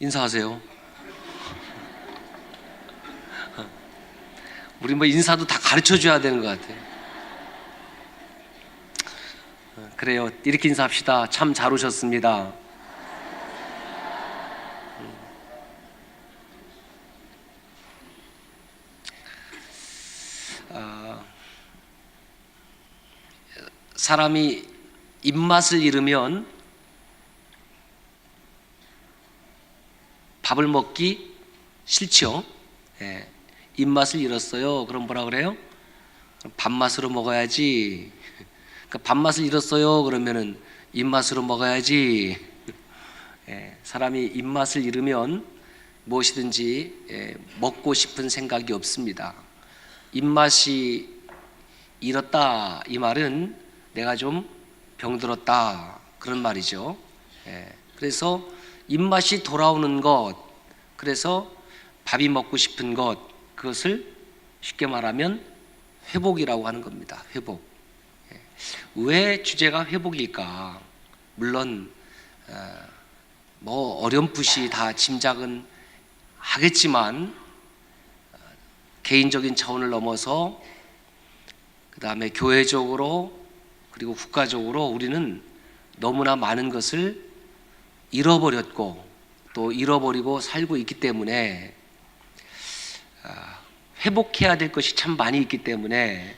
인사하세요. 우리 뭐 인사도 다 가르쳐 줘야 되는 것 같아요. 그래요. 이렇게 인사합시다. 참 잘 오셨습니다. 사람이 입맛을 잃으면 밥을 먹기 싫죠. 예. 입맛을 잃었어요. 그럼 뭐라 그래요? 밥맛으로 먹어야지. 그러니까 밥맛을 잃었어요. 그러면은 입맛으로 먹어야지. 예. 사람이 입맛을 잃으면 무엇이든지 먹고 싶은 생각이 없습니다. 입맛이 잃었다 이 말은 내가 좀 병들었다 그런 말이죠. 그래서 입맛이 돌아오는 것, 그래서 밥이 먹고 싶은 것, 그것을 쉽게 말하면 회복이라고 하는 겁니다. 회복. 왜 주제가 회복일까? 물론 뭐 어렴풋이 다 짐작은 하겠지만 개인적인 차원을 넘어서 그 다음에 교회적으로 그리고 국가적으로 우리는 너무나 많은 것을 잃어버렸고 또 잃어버리고 살고 있기 때문에 회복해야 될 것이 참 많이 있기 때문에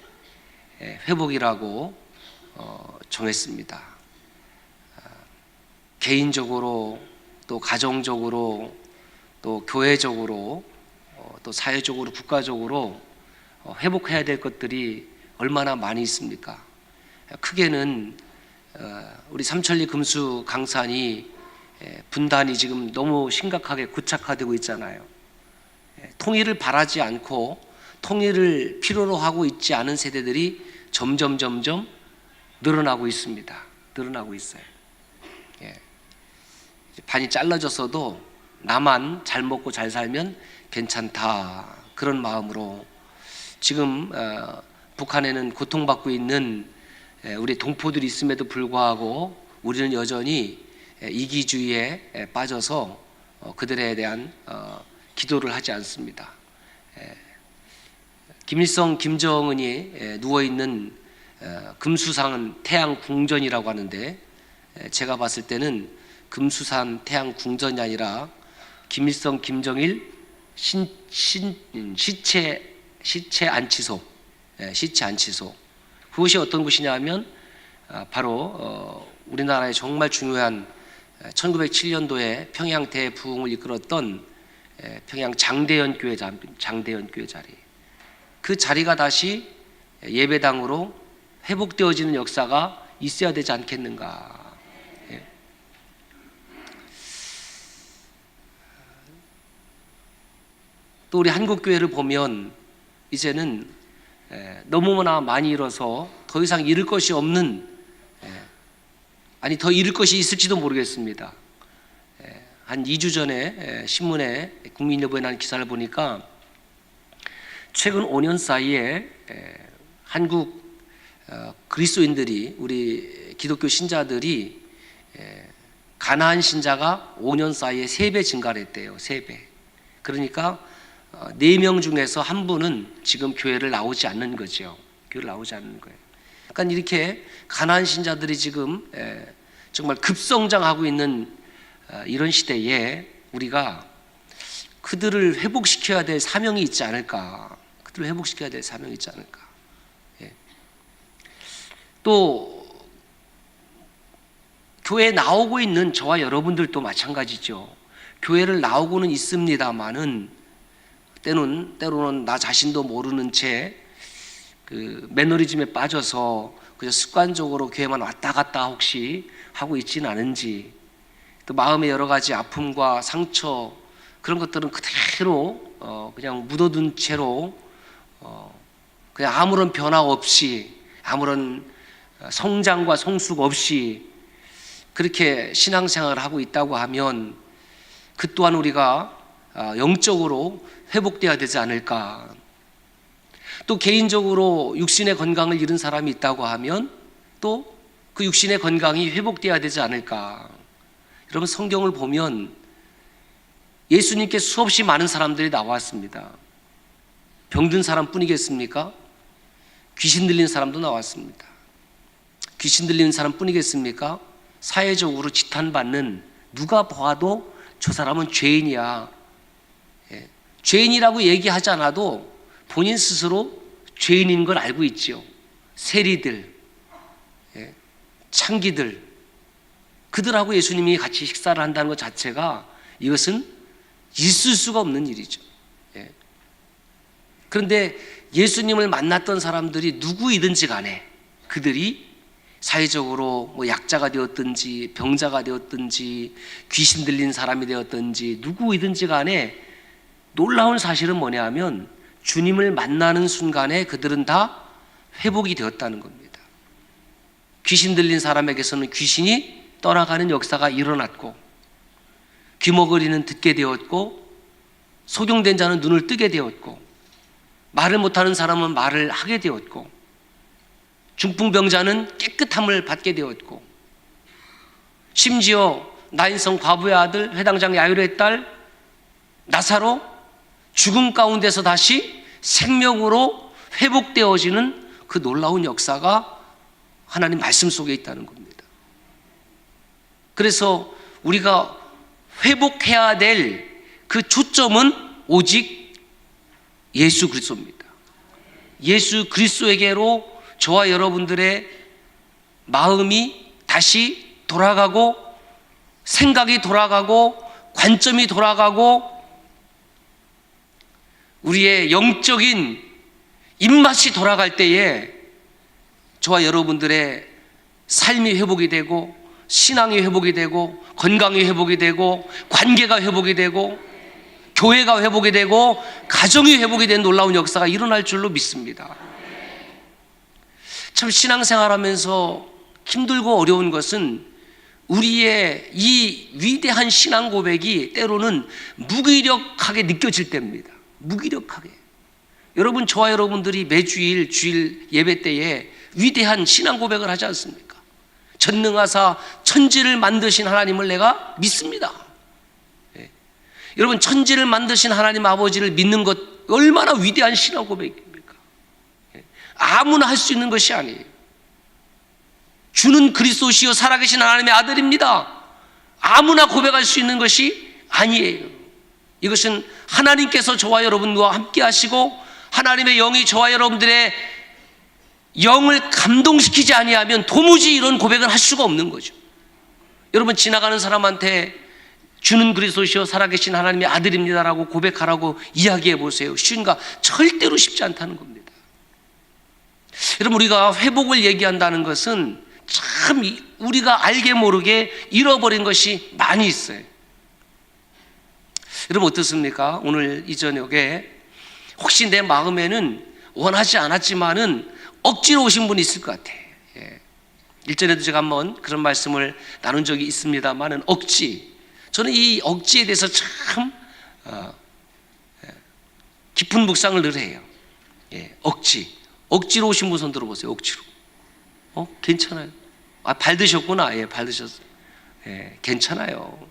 회복이라고 정했습니다. 개인적으로 또 가정적으로 또 교회적으로 또 사회적으로 국가적으로 회복해야 될 것들이 얼마나 많이 있습니까? 크게는 우리 삼천리 금수 강산이 분단이 지금 너무 심각하게 구착화되고 있잖아요. 통일을 바라지 않고 통일을 필요로 하고 있지 않은 세대들이 점점 늘어나고 있습니다. 늘어나고 있어요. 반이 잘라졌어도 나만 잘 먹고 잘 살면 괜찮다 그런 마음으로 지금 북한에는 고통받고 있는 우리 동포들이 있음에도 불구하고 우리는 여전히 이기주의에 빠져서 그들에 대한 기도를 하지 않습니다. 김일성, 김정은이 누워있는 금수산 태양궁전이라고 하는데 제가 봤을 때는 금수산 태양궁전이 아니라 김일성, 김정일 시체 안치소, 시체 안치소. 그것이 어떤 곳이냐 하면 바로 우리나라의 정말 중요한 1907년도에 평양 대부흥을 이끌었던 평양 장대현 교회 자리. 그 자리가 다시 예배당으로 회복되어지는 역사가 있어야 되지 않겠는가. 또 우리 한국교회를 보면 이제는 너무나 많이 잃어서 더 이상 잃을 것이 없는, 아니 더 잃을 것이 있을지도 모르겠습니다. 한 2주 전에 신문에 국민일보에 난 기사를 보니까 최근 5년 사이에 한국 그리스도인들이, 우리 기독교 신자들이 가나안 신자가 5년 사이에 3배 증가를 했대요. 3배. 그러니까 4명 중에서 한 분은 지금 교회를 나오지 않는 거죠. 교회를 나오지 않는 거예요. 그러니까 이렇게 가나안 신자들이 지금 정말 급성장하고 있는 이런 시대에 우리가 그들을 회복시켜야 될 사명이 있지 않을까. 그들을 회복시켜야 될 사명이 있지 않을까. 또 교회에 나오고 있는 저와 여러분들도 마찬가지죠. 교회를 나오고는 있습니다만은 때로는 나 자신도 모르는 채 그 매너리즘에 빠져서 그냥 습관적으로 교회만 왔다 갔다 혹시 하고 있지는 않은지, 또 마음의 여러 가지 아픔과 상처 그런 것들은 그대로 그냥 묻어둔 채로 그냥 아무런 변화 없이, 아무런 성장과 성숙 없이 그렇게 신앙생활을 하고 있다고 하면 그 또한 우리가 영적으로 회복되어야 되지 않을까. 또 개인적으로 육신의 건강을 잃은 사람이 있다고 하면 또 그 육신의 건강이 회복되어야 되지 않을까. 여러분 성경을 보면 예수님께 수없이 많은 사람들이 나왔습니다. 병든 사람뿐이겠습니까? 귀신 들린 사람도 나왔습니다. 귀신 들리는 사람뿐이겠습니까? 사회적으로 지탄받는, 누가 봐도 저 사람은 죄인이야, 죄인이라고 얘기하지 않아도 본인 스스로 죄인인 걸 알고 있죠. 세리들, 창기들, 그들하고 예수님이 같이 식사를 한다는 것 자체가, 이것은 있을 수가 없는 일이죠. 그런데 예수님을 만났던 사람들이 누구이든지 간에 그들이 사회적으로 약자가 되었든지 병자가 되었든지 귀신 들린 사람이 되었든지 누구이든지 간에 놀라운 사실은 뭐냐 하면, 주님을 만나는 순간에 그들은 다 회복이 되었다는 겁니다. 귀신 들린 사람에게서는 귀신이 떠나가는 역사가 일어났고, 귀머거리는 듣게 되었고, 소경된 자는 눈을 뜨게 되었고, 말을 못하는 사람은 말을 하게 되었고, 중풍병자는 깨끗함을 받게 되었고, 심지어 나인성 과부의 아들, 회당장 야이로의 딸 나사로, 죽음 가운데서 다시 생명으로 회복되어지는 그 놀라운 역사가 하나님 말씀 속에 있다는 겁니다. 그래서 우리가 회복해야 될 그 초점은 오직 예수 그리스도입니다. 예수 그리스도에게로 저와 여러분들의 마음이 다시 돌아가고, 생각이 돌아가고, 관점이 돌아가고, 우리의 영적인 입맛이 돌아갈 때에 저와 여러분들의 삶이 회복이 되고, 신앙이 회복이 되고, 건강이 회복이 되고, 관계가 회복이 되고, 교회가 회복이 되고, 가정이 회복이 된 놀라운 역사가 일어날 줄로 믿습니다. 참 신앙생활하면서 힘들고 어려운 것은 우리의 이 위대한 신앙 고백이 때로는 무기력하게 느껴질 때입니다. 무기력하게. 여러분, 저와 여러분들이 매주일 주일 예배 때에 위대한 신앙 고백을 하지 않습니까? 전능하사 천지를 만드신 하나님을 내가 믿습니다. 여러분, 천지를 만드신 하나님 아버지를 믿는 것 얼마나 위대한 신앙 고백입니까? 아무나 할 수 있는 것이 아니에요. 주는 그리스도시요 살아계신 하나님의 아들입니다. 아무나 고백할 수 있는 것이 아니에요. 이것은 하나님께서 저와 여러분과 함께 하시고, 하나님의 영이 저와 여러분들의 영을 감동시키지 아니하면 도무지 이런 고백을 할 수가 없는 거죠. 여러분, 지나가는 사람한테 주는 그리스도시요 살아계신 하나님의 아들입니다라고 고백하라고 이야기해 보세요. 쉬운가? 절대로 쉽지 않다는 겁니다. 여러분, 우리가 회복을 얘기한다는 것은 참 우리가 알게 모르게 잃어버린 것이 많이 있어요. 여러분, 어떻습니까? 오늘 이 저녁에 혹시 내 마음에는 원하지 않았지만은 억지로 오신 분이 있을 것 같아요. 일전에도 제가 한번 그런 말씀을 나눈 적이 있습니다만은, 저는 이 억지에 대해서 참 깊은 묵상을 늘 해요. 억지로 오신 분 손 들어보세요. 억지로. 괜찮아요. 발 드셨구나. 발 드셨어요. 괜찮아요.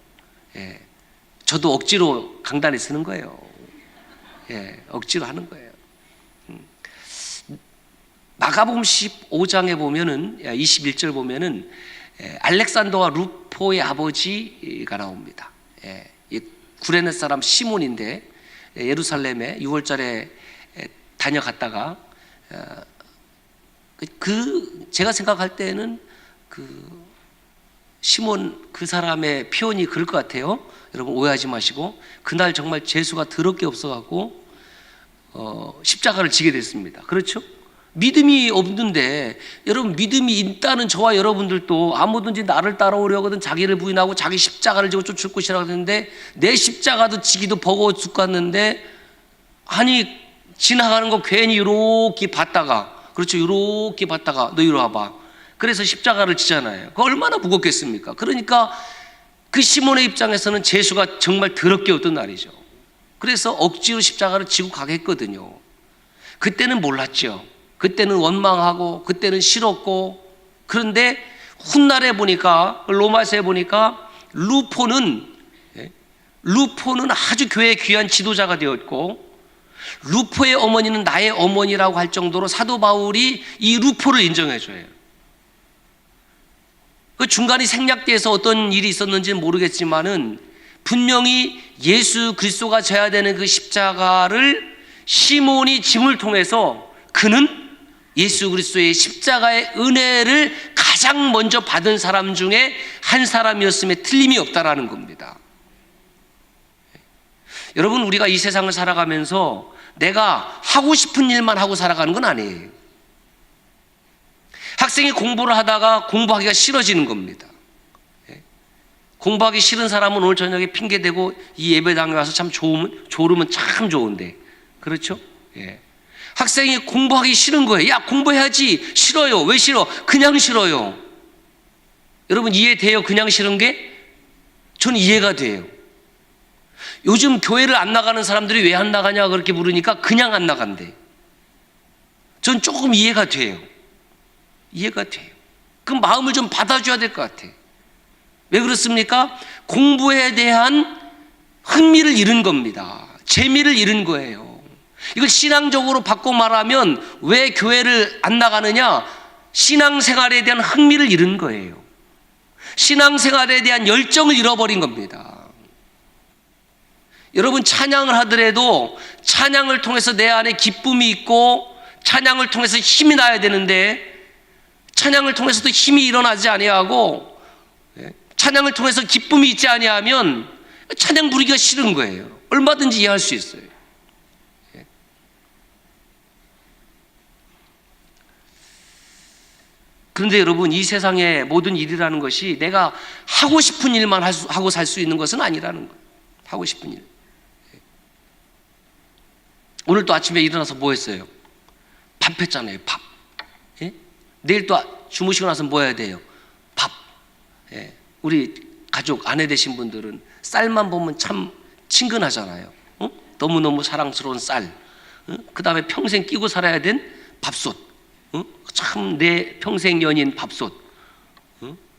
저도 억지로 강단에 서는 거예요. 억지로 하는 거예요. 마가복음 15장에 보면은, 21절 보면은 알렉산더와 루포의 아버지가 나옵니다. 구레네 사람 시몬인데 예루살렘에 6월달에 다녀갔다가, 제가 생각할 때는 시몬 그 사람의 표현이 그럴 것 같아요. 여러분, 오해하지 마시고, 그날 정말 재수가 더럽게 없어갖고 십자가를 지게 됐습니다. 그렇죠? 믿음이 없는데, 여러분, 믿음이 있다는 저와 여러분들도 아무든지 나를 따라오려거든 자기를 부인하고 자기 십자가를 지고 쫓을 것이라고 했는데, 내 십자가도 지기도 버거워 죽겠는데, 아니 지나가는 거 괜히 이렇게 봤다가, 그렇죠, 이렇게 봤다가 너 이리 와봐, 그래서 십자가를 지잖아요. 그거 얼마나 무겁겠습니까? 그러니까 그 시몬의 입장에서는 재수가 정말 더럽게 없던 날이죠. 그래서 억지로 십자가를 지고 가겠거든요. 그때는 몰랐죠. 그때는 원망하고, 그때는 싫었고. 그런데 훗날에 보니까, 로마서에 보니까 루포는 루포는 아주 교회의 귀한 지도자가 되었고, 루포의 어머니는 나의 어머니라고 할 정도로 사도 바울이 이 루포를 인정해줘요. 그 중간에 생략돼서 어떤 일이 있었는지는 모르겠지만은 분명히 예수 그리스도가 져야 되는 그 십자가를 시몬이 짐을 통해서 그는 예수 그리스도의 십자가의 은혜를 가장 먼저 받은 사람 중에 한 사람이었음에 틀림이 없다라는 겁니다. 여러분, 우리가 이 세상을 살아가면서 내가 하고 싶은 일만 하고 살아가는 건 아니에요. 학생이 공부를 하다가 공부하기가 싫어지는 겁니다. 공부하기 싫은 사람은 오늘 저녁에 핑계대고 이 예배당에 와서 참 졸으면 참 좋은데, 그렇죠? 예. 학생이 공부하기 싫은 거예요. 야, 공부해야지. 싫어요. 왜 싫어? 그냥 싫어요. 여러분, 이해돼요? 그냥 싫은 게? 저는 이해가 돼요. 요즘 교회를 안 나가는 사람들이 왜 안 나가냐 그렇게 물으니까 그냥 안 나간대. 전 조금 이해가 돼요. 이해가 돼요. 그 마음을 좀 받아줘야 될 것 같아요. 왜 그렇습니까? 공부에 대한 흥미를 잃은 겁니다. 재미를 잃은 거예요. 이걸 신앙적으로 바꿔 말하면 왜 교회를 안 나가느냐? 신앙생활에 대한 흥미를 잃은 거예요. 신앙생활에 대한 열정을 잃어버린 겁니다. 여러분, 찬양을 하더라도 찬양을 통해서 내 안에 기쁨이 있고 찬양을 통해서 힘이 나야 되는데 찬양을 통해서도 힘이 일어나지 아니하고 찬양을 통해서 기쁨이 있지 아니하면 찬양 부르기가 싫은 거예요. 얼마든지 이해할 수 있어요. 그런데 여러분, 이 세상의 모든 일이라는 것이 내가 하고 싶은 일만 하고 살 수 있는 것은 아니라는 거예요. 하고 싶은 일. 오늘 또 아침에 일어나서 뭐 했어요? 밥 했잖아요. 밥. 예? 내일 또 주무시고 나서 뭐 해야 돼요? 밥. 예. 우리 가족 아내 되신 분들은 쌀만 보면 참 친근하잖아요. 너무너무 사랑스러운 쌀. 그 다음에 평생 끼고 살아야 된 밥솥. 참 내 평생 연인 밥솥.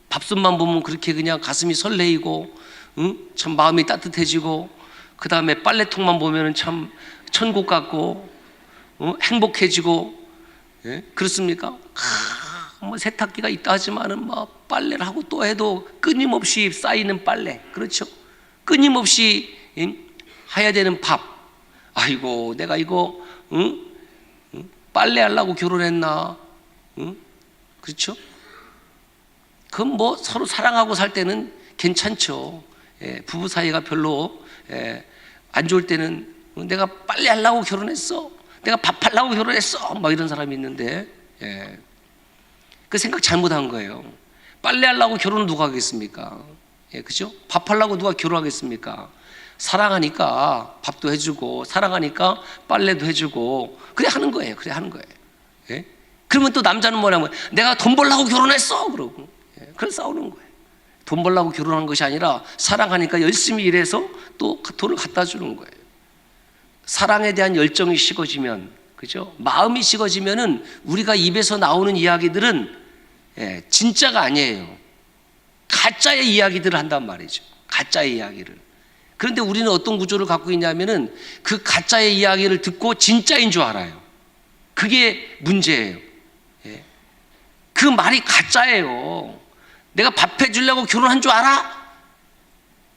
밥솥만 보면 그렇게 그냥 가슴이 설레이고 참 마음이 따뜻해지고, 그 다음에 빨래통만 보면 참 천국 같고 행복해지고. 예? 그렇습니까? 뭐 세탁기가 있다 하지만은 뭐 빨래를 하고 또 해도 끊임없이 쌓이는 빨래, 그렇죠? 끊임없이 해야 되는 밥. 아이고, 내가 이거 빨래하려고 결혼했나? 그렇죠? 그건 뭐 서로 사랑하고 살 때는 괜찮죠. 예, 부부 사이가 별로 안 좋을 때는 내가 빨래하려고 결혼했어, 내가 밥하려고 결혼했어, 막 이런 사람이 있는데, 그 생각 잘못한 거예요. 빨래하려고 결혼을 누가 하겠습니까? 그죠? 밥하려고 누가 결혼하겠습니까? 사랑하니까 밥도 해주고 사랑하니까 빨래도 해주고 그래 하는 거예요. 그래 하는 거예요. 그러면 또 남자는 뭐냐면 내가 돈 벌려고 결혼했어 그러고, 그래서 싸우는 거예요. 돈 벌려고 결혼한 것이 아니라 사랑하니까 열심히 일해서 또 돈을 갖다 주는 거예요. 사랑에 대한 열정이 식어지면, 그죠? 마음이 식어지면은 우리가 입에서 나오는 이야기들은 진짜가 아니에요. 가짜의 이야기들을 한단 말이죠. 가짜의 이야기를. 그런데 우리는 어떤 구조를 갖고 있냐면은 그 가짜의 이야기를 듣고 진짜인 줄 알아요. 그게 문제예요. 그 말이 가짜예요. 내가 밥 해주려고 결혼한 줄 알아?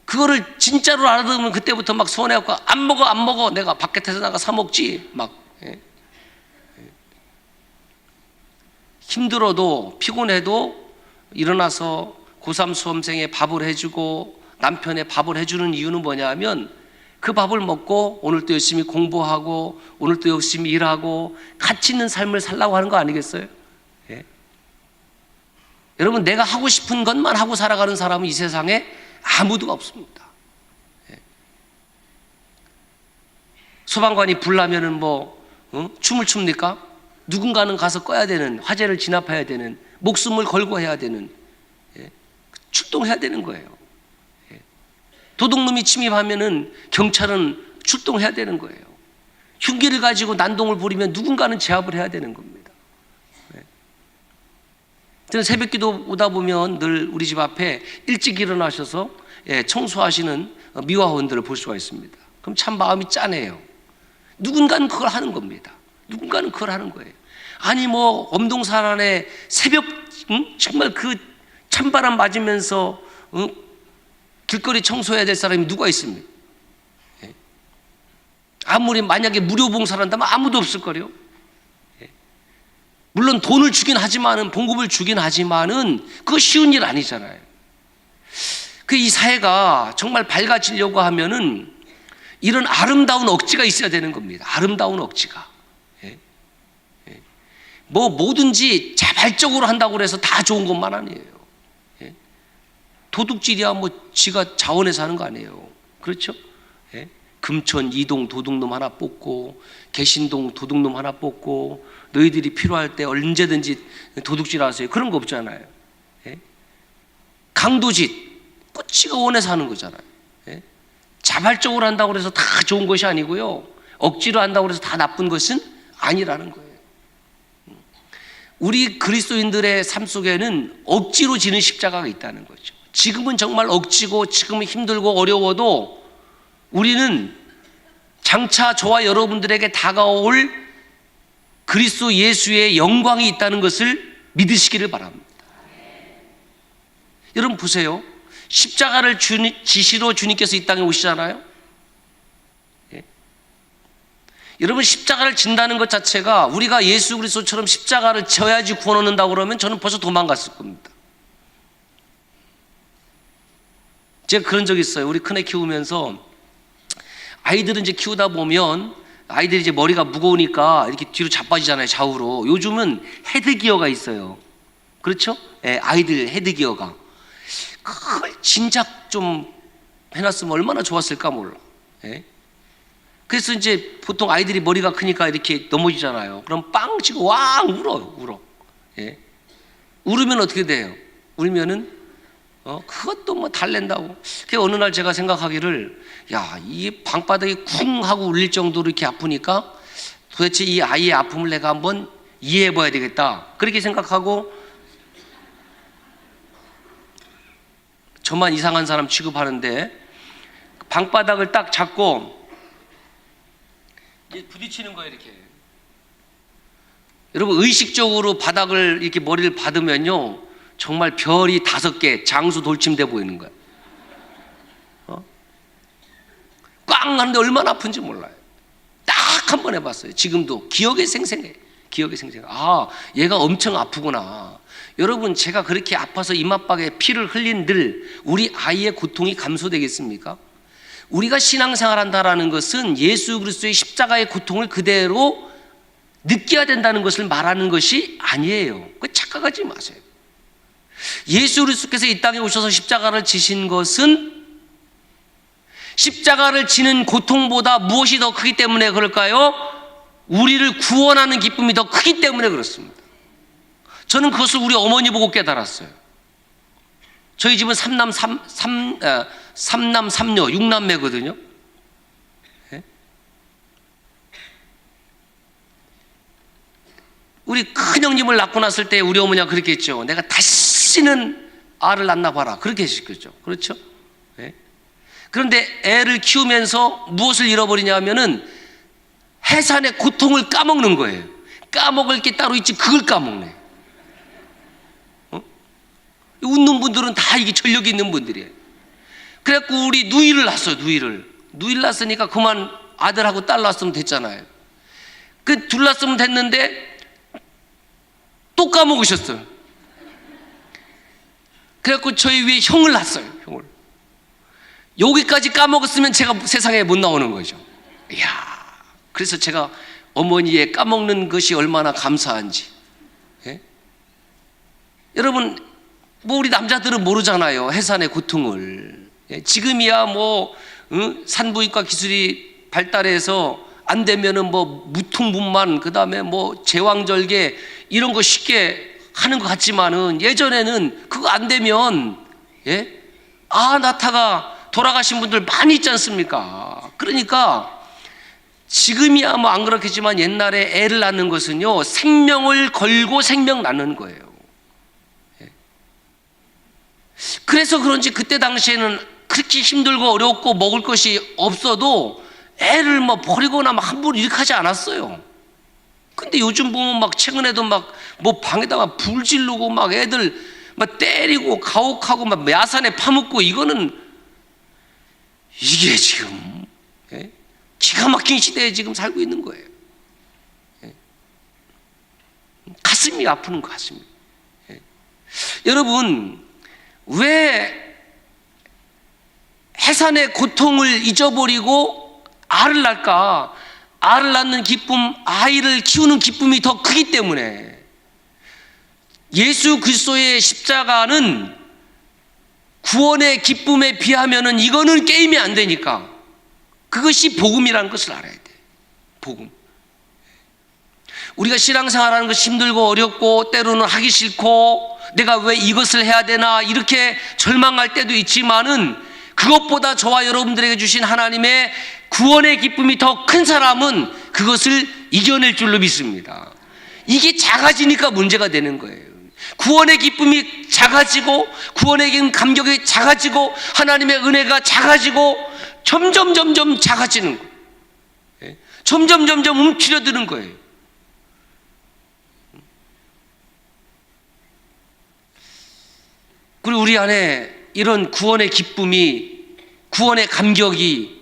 그거를 진짜로 알아들으면 그때부터 막 서운해갖고 안 먹어 내가 바깥에서 나가 사 먹지 막. 힘들어도 피곤해도 일어나서 고3 수험생의 밥을 해주고 남편의 밥을 해주는 이유는 뭐냐면 그 밥을 먹고 오늘 또 열심히 공부하고 오늘 또 열심히 일하고 가치 있는 삶을 살라고 하는 거 아니겠어요? 여러분, 내가 하고 싶은 것만 하고 살아가는 사람은 이 세상에 아무도 없습니다. 소방관이 불나면은 뭐 춤을 춥니까? 누군가는 가서 꺼야 되는, 화재를 진압해야 되는, 목숨을 걸고 해야 되는, 출동해야 되는 거예요. 도둑놈이 침입하면은 경찰은 출동해야 되는 거예요. 흉기를 가지고 난동을 부리면 누군가는 제압을 해야 되는 겁니다. 저는 새벽기도 오다 보면 늘 우리 집 앞에 일찍 일어나셔서 청소하시는 미화원들을 볼 수가 있습니다. 그럼 참 마음이 짠해요. 누군가는 그걸 하는 겁니다. 누군가는 그걸 하는 거예요. 아니 뭐 엄동산 안에 새벽 정말 그 찬바람 맞으면서 길거리 청소해야 될 사람이 누가 있습니까? 예? 아무리 만약에 무료 봉사를 한다면 아무도 없을 거래요. 예? 물론 돈을 주긴 하지만은, 봉급을 주긴 하지만은 그거 쉬운 일 아니잖아요. 그 이 사회가 정말 밝아지려고 하면은 이런 아름다운 억지가 있어야 되는 겁니다. 아름다운 억지가. 예? 예? 뭐 뭐든지 자발적으로 한다고 해서 다 좋은 것만 아니에요. 예? 도둑질이야 뭐 지가 자원해서 하는 거 아니에요. 그렇죠? 예? 금천 이동 도둑놈 하나 뽑고, 개신동 도둑놈 하나 뽑고, 너희들이 필요할 때 언제든지 도둑질 하세요. 그런 거 없잖아요. 예? 강도짓 지가 원해서 하는 거잖아요. 예? 자발적으로 한다고 해서 다 좋은 것이 아니고요, 억지로 한다고 해서 다 나쁜 것은 아니라는 거예요. 우리 그리스도인들의 삶 속에는 억지로 지는 십자가가 있다는 거죠. 지금은 정말 억지고 지금은 힘들고 어려워도 우리는 장차 저와 여러분들에게 다가올 그리스도 예수의 영광이 있다는 것을 믿으시기를 바랍니다. 여러분 보세요. 십자가를 지시로 주님께서 이 땅에 오시잖아요. 예? 여러분 십자가를 진다는 것 자체가, 우리가 예수 그리스도처럼 십자가를 져야지 구원 얻는다고 그러면 저는 벌써 도망갔을 겁니다. 제가 그런 적이 있어요. 우리 큰애 키우면서 아이들은 이제 키우다 보면 아이들이 이제 머리가 무거우니까 이렇게 뒤로 자빠지잖아요, 좌우로. 요즘은 헤드기어가 있어요. 그렇죠? 예, 아이들 헤드기어가. 그걸 진작 좀 해놨으면 얼마나 좋았을까 몰라. 예? 그래서 이제 보통 아이들이 머리가 크니까 이렇게 넘어지잖아요. 그럼 빵 치고 왕 울어. 예? 울으면 어떻게 돼요? 울면은 그것도 뭐 달랜다고. 그 어느 날 제가 생각하기를, 야, 이 방바닥이 쿵 하고 울릴 정도로 이렇게 아프니까 도대체 이 아이의 아픔을 내가 한번 이해해 봐야 되겠다. 그렇게 생각하고, 저만 이상한 사람 취급하는데 방바닥을 딱 잡고 부딪히는 거예요, 이렇게. 여러분 의식적으로 바닥을 이렇게 머리를 받으면요, 정말 별이 5개, 장수 돌침돼 보이는 거예요. 꽝 하는데 얼마나 아픈지 몰라요. 딱 한 번 해봤어요. 지금도 기억에 생생해. 아, 얘가 엄청 아프구나. 여러분, 제가 그렇게 아파서 이맛박에 피를 흘린들 우리 아이의 고통이 감소되겠습니까? 우리가 신앙생활 한다라는 것은 예수 그리스도의 십자가의 고통을 그대로 느껴야 된다는 것을 말하는 것이 아니에요. 그 착각하지 마세요. 예수 그리스도께서 이 땅에 오셔서 십자가를 지신 것은 십자가를 지는 고통보다 무엇이 더 크기 때문에 그럴까요? 우리를 구원하는 기쁨이 더 크기 때문에 그렇습니다. 저는 그것을 우리 어머니 보고 깨달았어요. 저희 집은 삼남 삼녀 6남매거든요. 예? 우리 큰형님을 낳고 났을 때 우리 어머니가 그렇게 했죠. 내가 다시는 알을 낳나 봐라. 그렇게 했겠죠. 그렇죠? 예? 그런데 애를 키우면서 무엇을 잃어버리냐 하면은 해산의 고통을 까먹는 거예요. 까먹을 게 따로 있지 그걸 까먹네. 웃는 분들은 다 이게 전력이 있는 분들이에요. 그래갖고 우리 누이를 낳았어요. 누이를 낳았으니까 그만 아들하고 딸 낳았으면 됐잖아요. 그 둘 낳았으면 됐는데 또 까먹으셨어요. 그래갖고 저희 위에 형을 낳았어요. 형을. 여기까지 까먹었으면 제가 세상에 못 나오는 거죠. 이야, 그래서 제가 어머니의 까먹는 것이 얼마나 감사한지. 예? 여러분, 뭐 우리 남자들은 모르잖아요, 해산의 고통을. 예? 지금이야 뭐 산부인과 기술이 발달해서 안 되면은 뭐 무통분만, 그 다음에 뭐 제왕절개 이런 거 쉽게 하는 것 같지만은 예전에는 그거 안 되면 낳다가 돌아가신 분들 많이 있지 않습니까? 그러니까 지금이야 뭐 안 그렇겠지만 옛날에 애를 낳는 것은요, 생명을 걸고 생명 낳는 거예요. 그래서 그런지 그때 당시에는 그렇게 힘들고 어렵고 먹을 것이 없어도 애를 뭐 버리거나 막 함부로 이렇게 하지 않았어요. 근데 요즘 보면 막 최근에도 막 뭐 방에다가 불 지르고 막 애들 막 때리고 가혹하고 막 야산에 파묻고, 이거는 이게 지금 기가 막힌 시대에 지금 살고 있는 거예요. 가슴이 아프는 것 같습니다. 여러분, 왜 해산의 고통을 잊어버리고 알을 낳을까? 알을 낳는 기쁨, 아이를 키우는 기쁨이 더 크기 때문에. 예수 그리스도의 십자가는 구원의 기쁨에 비하면은 이거는 게임이 안 되니까, 그것이 복음이라는 것을 알아야 돼. 복음. 우리가 신앙생활하는 것이 힘들고 어렵고 때로는 하기 싫고 내가 왜 이것을 해야 되나 이렇게 절망할 때도 있지만은, 그것보다 저와 여러분들에게 주신 하나님의 구원의 기쁨이 더 큰 사람은 그것을 이겨낼 줄로 믿습니다. 이게 작아지니까 문제가 되는 거예요. 구원의 기쁨이 작아지고 구원의 감격이 작아지고 하나님의 은혜가 작아지고 점점 작아지는 거예요. 점점 움츠려드는 거예요. 그리고 우리 안에 이런 구원의 기쁨이, 구원의 감격이,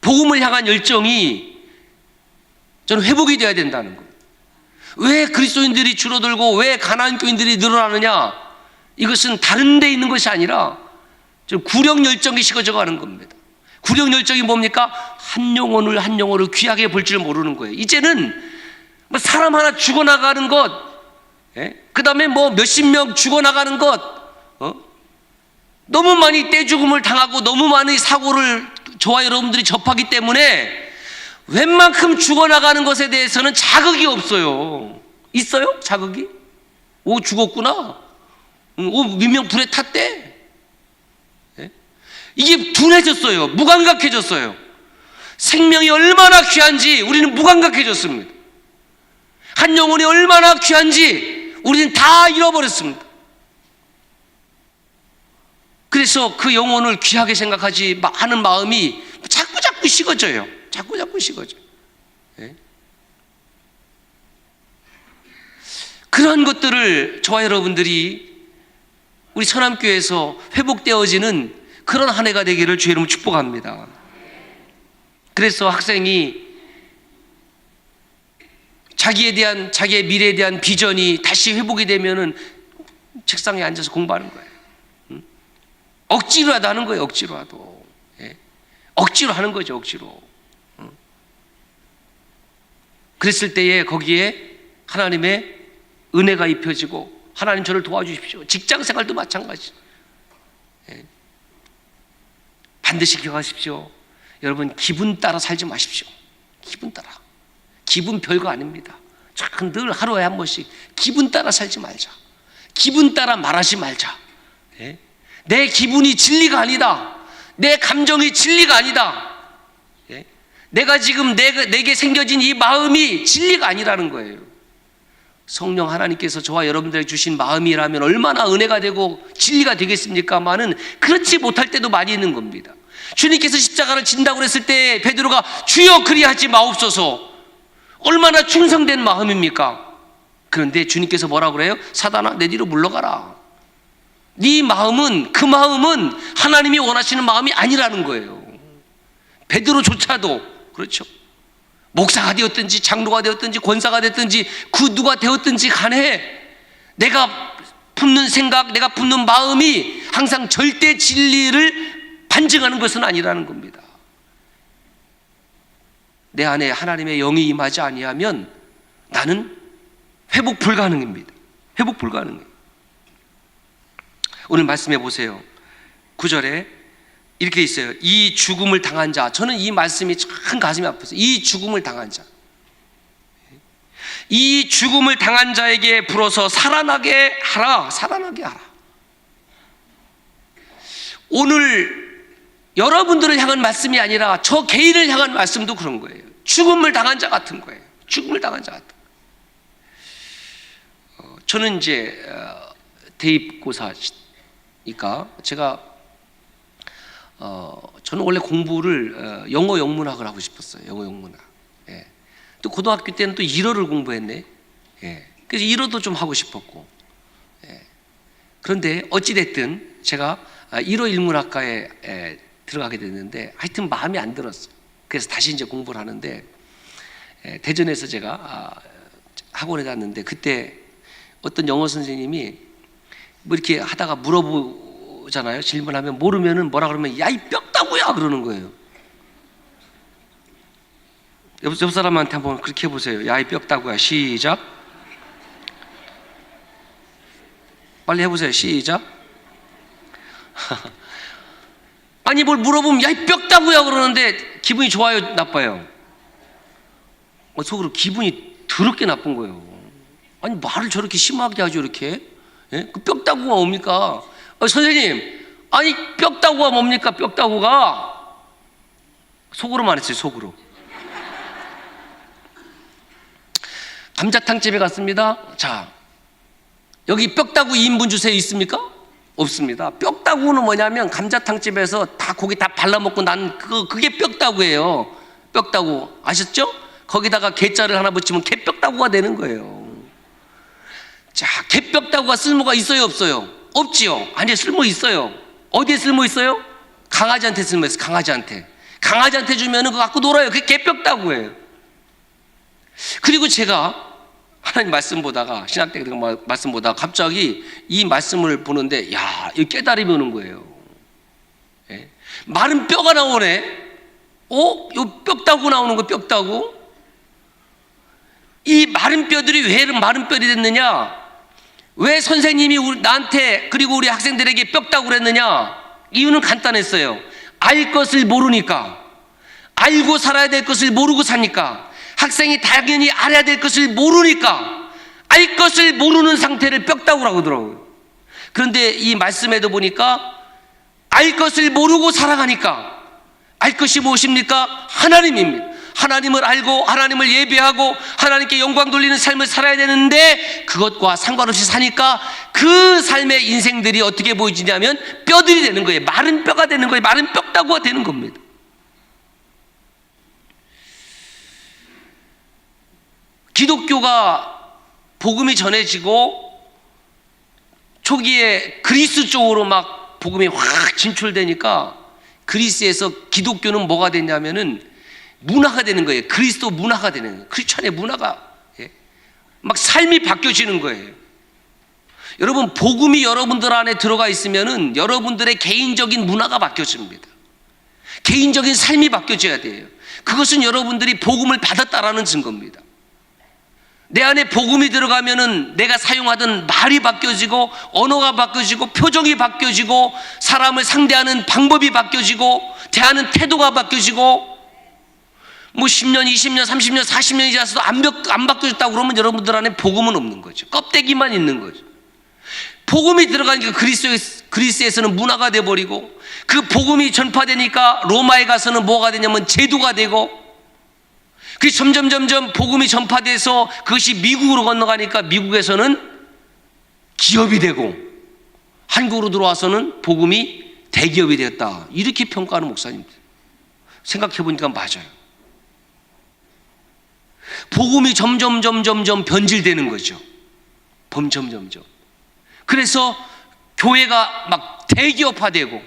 복음을 향한 열정이 저는 회복이 되어야 된다는 거예요. 왜 그리스도인들이 줄어들고 왜 가나안 교인들이 늘어나느냐? 이것은 다른 데 있는 것이 아니라 좀 구력 열정이 식어져 가는 겁니다. 구력 열정이 뭡니까? 한 영혼을 귀하게 볼 줄 모르는 거예요. 이제는 뭐 사람 하나 죽어나가는 것, 그 다음에 뭐 몇십 명 죽어나가는 것, 너무 많이 떼죽음을 당하고 너무 많은 사고를 저와 여러분들이 접하기 때문에 웬만큼 죽어나가는 것에 대해서는 자극이 없어요. 있어요? 자극이? 오, 죽었구나. 오, 민명 불에 탔대. 이게 둔해졌어요. 무감각해졌어요. 생명이 얼마나 귀한지 우리는 무감각해졌습니다. 한 영혼이 얼마나 귀한지 우리는 다 잃어버렸습니다. 그래서 그 영혼을 귀하게 생각하지 하는 마음이 자꾸 식어져요. 자꾸 식어져요. 그런 것들을 저와 여러분들이 우리 서남교회에서 회복되어지는 그런 한 해가 되기를 주의 이름으로 축복합니다. 그래서 학생이 자기의 미래에 대한 비전이 다시 회복이 되면은 책상에 앉아서 공부하는 거예요. 억지로라도 하는 거예요. 억지로라도. 억지로 하는 거죠. 억지로. 그랬을 때에 거기에 하나님의 은혜가 입혀지고, 하나님 저를 도와주십시오. 직장 생활도 마찬가지. 반드시 기억하십시오. 여러분, 기분 따라 살지 마십시오. 기분 따라. 기분 별거 아닙니다. 늘 하루에 한 번씩 기분 따라 살지 말자. 기분 따라 말하지 말자. 내 기분이 진리가 아니다. 내 감정이 진리가 아니다. 내가 지금 내게 생겨진 이 마음이 진리가 아니라는 거예요. 성령 하나님께서 저와 여러분들에게 주신 마음이라면 얼마나 은혜가 되고 진리가 되겠습니까마는 그렇지 못할 때도 많이 있는 겁니다. 주님께서 십자가를 진다고 그랬을 때 베드로가 주여 그리하지 마옵소서, 얼마나 충성된 마음입니까? 그런데 주님께서 뭐라고 그래요? 사단아, 내 뒤로 물러가라. 네 마음은, 그 마음은 하나님이 원하시는 마음이 아니라는 거예요. 베드로조차도 그렇죠. 목사가 되었든지 장로가 되었든지 권사가 되었든지 그 누가 되었든지 간에 내가 품는 생각, 내가 품는 마음이 항상 절대 진리를 반증하는 것은 아니라는 겁니다. 내 안에 하나님의 영이 임하지 아니하면 나는 회복 불가능입니다. 회복 불가능해요. 오늘 말씀해 보세요. 9절에 이렇게 있어요. 이 죽음을 당한 자. 저는 이 말씀이 참 가슴이 아프세요. 이 죽음을 당한 자. 이 죽음을 당한 자에게 불어서 살아나게 하라. 살아나게 하라. 오늘 여러분들을 향한 말씀이 아니라 저 개인을 향한 말씀도 그런 거예요. 죽음을 당한 자 같은 거예요. 죽음을 당한 자 같은 거예요. 저는 이제 대입고사니까 제가 저는 원래 공부를 영어 영문학을 하고 싶었어요. 영어 영문학. 예. 또 고등학교 때는 또 일어를 공부했네. 예. 그래서 일어도 좀 하고 싶었고. 예. 그런데 어찌됐든 제가 일어 일문학과에 들어가게 됐는데 하여튼 마음에 안 들었어요. 그래서 다시 이제 공부를 하는데 대전에서 제가 학원에 갔는데 그때 어떤 영어 선생님이 뭐 이렇게 하다가 물어보잖아요. 질문하면 모르면은 뭐라 그러면 야 이 뼈다구야 그러는 거예요. 옆 사람한테 한번 그렇게 해보세요. 야 이 뼈다구야. 시작. 빨리 해보세요. 시작. 아니 뭘 물어보면 야 이 뼈다구야 그러는데 기분이 좋아요 나빠요? 속으로 기분이 더럽게 나쁜 거예요. 아니 말을 저렇게 심하게 하죠 이렇게. 예? 그 뼈다구가 뭡니까? 선생님 아니 뼈다구가 뭡니까? 뼈다구가 속으로만 했어요. 속으로. 감자탕집에 갔습니다. 자 여기 뼈다구 2인분 주세요 있습니까? 없습니다. 뼈다구는 뭐냐면 감자탕집에서 다 고기 다 발라먹고 난 그게 뼈다구예요. 뼈다구 아셨죠? 거기다가 게자를 하나 붙이면 개뼈다구가 되는 거예요. 자, 개뼈다구가 쓸모가 있어요 없어요? 없지요. 아니 쓸모 있어요. 어디에 쓸모 있어요? 강아지한테 쓸모 있어요. 강아지한테 주면은 그거 갖고 놀아요. 그게 개뼈다구예요. 그리고 제가 하나님 말씀 보다가 신학 때 말씀 보다가 갑자기 이 말씀을 보는데 야, 이 깨달음이 오는 거예요. 예? 마른 뼈가 나오네. 요 뼈다구 나오는 거 뼈다구. 이 마른 뼈들이 왜 마른 뼈이 됐느냐? 왜 선생님이 나한테 그리고 우리 학생들에게 뼈다구를 했느냐? 이유는 간단했어요. 알 것을 모르니까. 알고 살아야 될 것을 모르고 사니까. 학생이 당연히 알아야 될 것을 모르니까 알 것을 모르는 상태를 뼈다구라고 하더라고요. 그런데 이 말씀에도 보니까 알 것을 모르고 살아가니까 알 것이 무엇입니까? 하나님입니다. 하나님을 알고 하나님을 예배하고 하나님께 영광 돌리는 삶을 살아야 되는데 그것과 상관없이 사니까 그 삶의 인생들이 어떻게 보이냐면 뼈들이 되는 거예요. 마른 뼈가 되는 거예요. 마른 뼈다구가 되는 겁니다. 기독교가 복음이 전해지고 초기에 그리스 쪽으로 막 복음이 확 진출되니까 그리스에서 기독교는 뭐가 됐냐면은 문화가 되는 거예요. 그리스도 문화가 되는 거예요. 크리스천의 문화가 막 삶이 바뀌어지는 거예요. 여러분 복음이 여러분들 안에 들어가 있으면은 여러분들의 개인적인 문화가 바뀌어집니다. 개인적인 삶이 바뀌어져야 돼요. 그것은 여러분들이 복음을 받았다라는 증거입니다. 내 안에 복음이 들어가면은 내가 사용하던 말이 바뀌어지고 언어가 바뀌어지고 표정이 바뀌어지고 사람을 상대하는 방법이 바뀌어지고 대하는 태도가 바뀌어지고 뭐 10년, 20년, 30년, 40년이 지나서도 안 바뀌어졌다고 그러면 여러분들 안에 복음은 없는 거죠. 껍데기만 있는 거죠. 복음이 들어가니까 그리스에서는 문화가 돼버리고 그 복음이 전파되니까 로마에 가서는 뭐가 되냐면 제도가 되고 그 점점 복음이 전파돼서 그것이 미국으로 건너가니까 미국에서는 기업이 되고 한국으로 들어와서는 복음이 대기업이 되었다. 이렇게 평가하는 목사님들. 생각해 보니까 맞아요. 복음이 점점 변질되는 거죠. 점점. 그래서 교회가 막 대기업화되고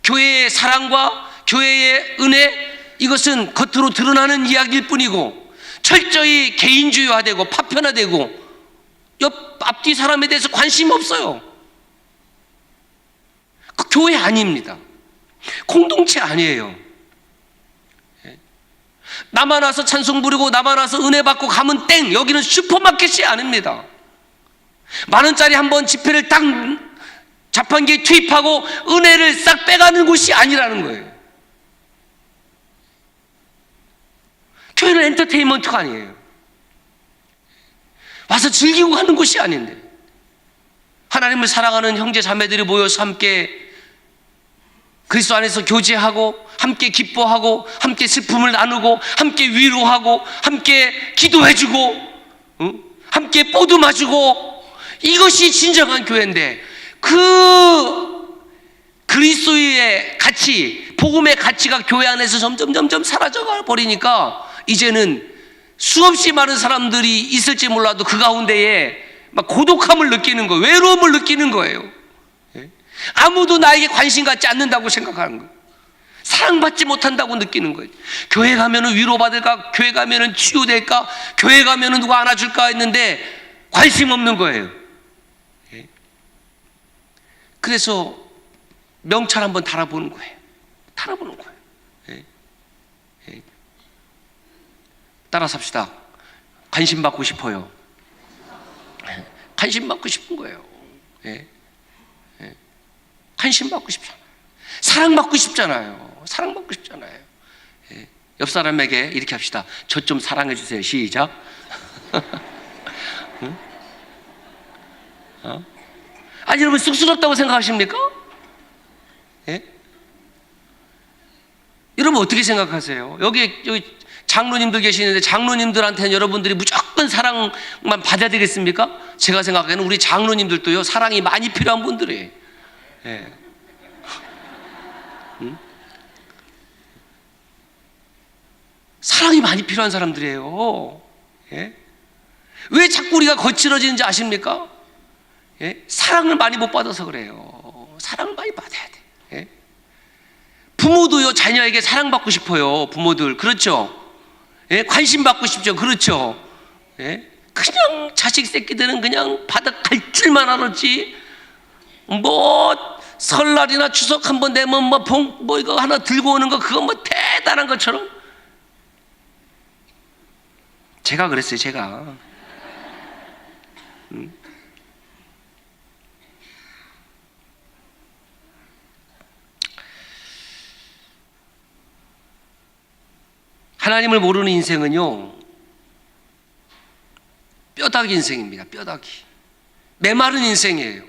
교회의 사랑과 교회의 은혜 이것은 겉으로 드러나는 이야기일 뿐이고 철저히 개인주의화되고 파편화되고 앞뒤 사람에 대해서 관심이 없어요. 그 교회 아닙니다. 공동체 아니에요. 나만 와서 찬송 부르고 나만 와서 은혜 받고 가면 땡. 여기는 슈퍼마켓이 아닙니다. 10,000원짜리 한번 지폐를 딱 자판기에 투입하고 은혜를 싹 빼가는 곳이 아니라는 거예요. 교회는 엔터테인먼트가 아니에요. 와서 즐기고 가는 곳이 아닌데 하나님을 사랑하는 형제 자매들이 모여서 함께 그리스도 안에서 교제하고 함께 기뻐하고 함께 슬픔을 나누고 함께 위로하고 함께 기도해주고 함께 뽀드마주고 이것이 진정한 교회인데 그 그리스도의 가치, 복음의 가치가 교회 안에서 점점 사라져 버리니까 이제는 수없이 많은 사람들이 있을지 몰라도 그 가운데에 막 고독함을 느끼는 거예요. 외로움을 느끼는 거예요. 아무도 나에게 관심 갖지 않는다고 생각하는 거예요. 사랑받지 못한다고 느끼는 거예요. 교회 가면은 위로받을까? 교회 가면은 치유될까? 교회 가면은 누가 안아줄까 했는데 관심 없는 거예요. 그래서 명찰 한번 달아보는 거예요. 달아보는 거예요. 따라 삽시다. 관심 받고 싶어요. 관심 받고 싶은 거예요. 관심 받고 싶잖아요. 사랑받고 싶잖아요. 사랑받고 싶잖아요. 옆 사람에게 이렇게 합시다. 저 좀 사랑해 주세요. 시작. 응? 아니 여러분 쑥스럽다고 생각하십니까? 여러분 어떻게 생각하세요? 여기 장로님들 계시는데 장로님들한테는 여러분들이 무조건 사랑만 받아야 되겠습니까? 제가 생각하기에는 우리 장로님들도요 사랑이 많이 필요한 분들이에요. 사랑이 많이 필요한 사람들이에요. 왜 자꾸 우리가 거칠어지는지 아십니까? 사랑을 많이 못 받아서 그래요. 사랑을 많이 받아야 돼. 부모도요 자녀에게 사랑받고 싶어요. 부모들 그렇죠? 관심 받고 싶죠. 그렇죠? 그냥 자식 새끼들은 그냥 바닥할 줄만 알았지. 뭐 설날이나 추석 한번 되면 뭐 이거 하나 들고 오는 거 그거 뭐 대단한 것처럼. 제가 그랬어요. 제가. 하나님을 모르는 인생은요 뼈다귀 인생입니다. 뼈다귀. 메마른 인생이에요.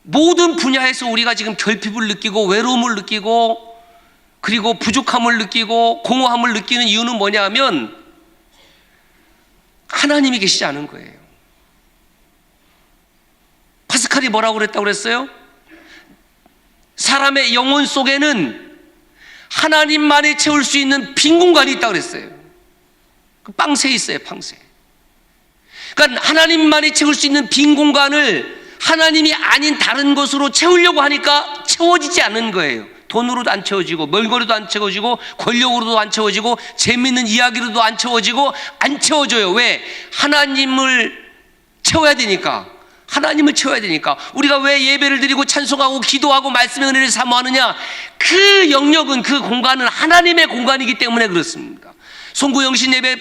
모든 분야에서 우리가 지금 결핍을 느끼고 외로움을 느끼고 그리고 부족함을 느끼고 공허함을 느끼는 이유는 뭐냐면 하나님이 계시지 않은 거예요. 파스칼이 뭐라고 그랬어요? 사람의 영혼 속에는 하나님만이 채울 수 있는 빈 공간이 있다고 그랬어요. 빵새에 있어요. 빵새. 그러니까 하나님만이 채울 수 있는 빈 공간을 하나님이 아닌 다른 것으로 채우려고 하니까 채워지지 않는 거예요. 돈으로도 안 채워지고 멀거리도 안 채워지고 권력으로도 안 채워지고 재미있는 이야기로도 안 채워지고 안 채워져요. 왜? 하나님을 채워야 되니까. 하나님을 채워야 되니까. 우리가 왜 예배를 드리고 찬송하고 기도하고 말씀의 은혜를 사모하느냐? 그 영역은 그 공간은 하나님의 공간이기 때문에 그렇습니다. 송구영신 예배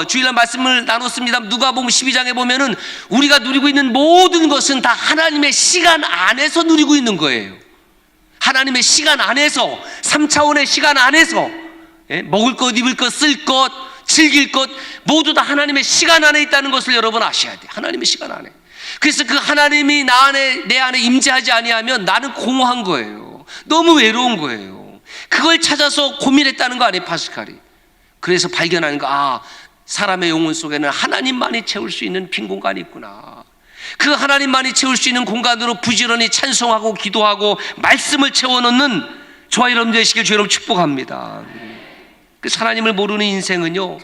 주일날 말씀을 나눴습니다. 누가복음 12장에 보면은 우리가 누리고 있는 모든 것은 다 하나님의 시간 안에서 누리고 있는 거예요. 하나님의 시간 안에서 3차원의 시간 안에서 먹을 것, 입을 것, 쓸 것, 즐길 것 모두 다 하나님의 시간 안에 있다는 것을 여러분 아셔야 돼요. 하나님의 시간 안에. 그래서 그 하나님이 내 안에 임재하지 아니하면 나는 공허한 거예요. 너무 외로운 거예요. 그걸 찾아서 고민했다는 거 아니에요, 파스칼이. 그래서 발견하는 거, 사람의 영혼 속에는 하나님만이 채울 수 있는 빈 공간이 있구나. 그 하나님만이 채울 수 있는 공간으로 부지런히 찬송하고 기도하고 말씀을 채워넣는 저와 여러분 되시길 주 여러분 축복합니다. 그 하나님을 모르는 인생은요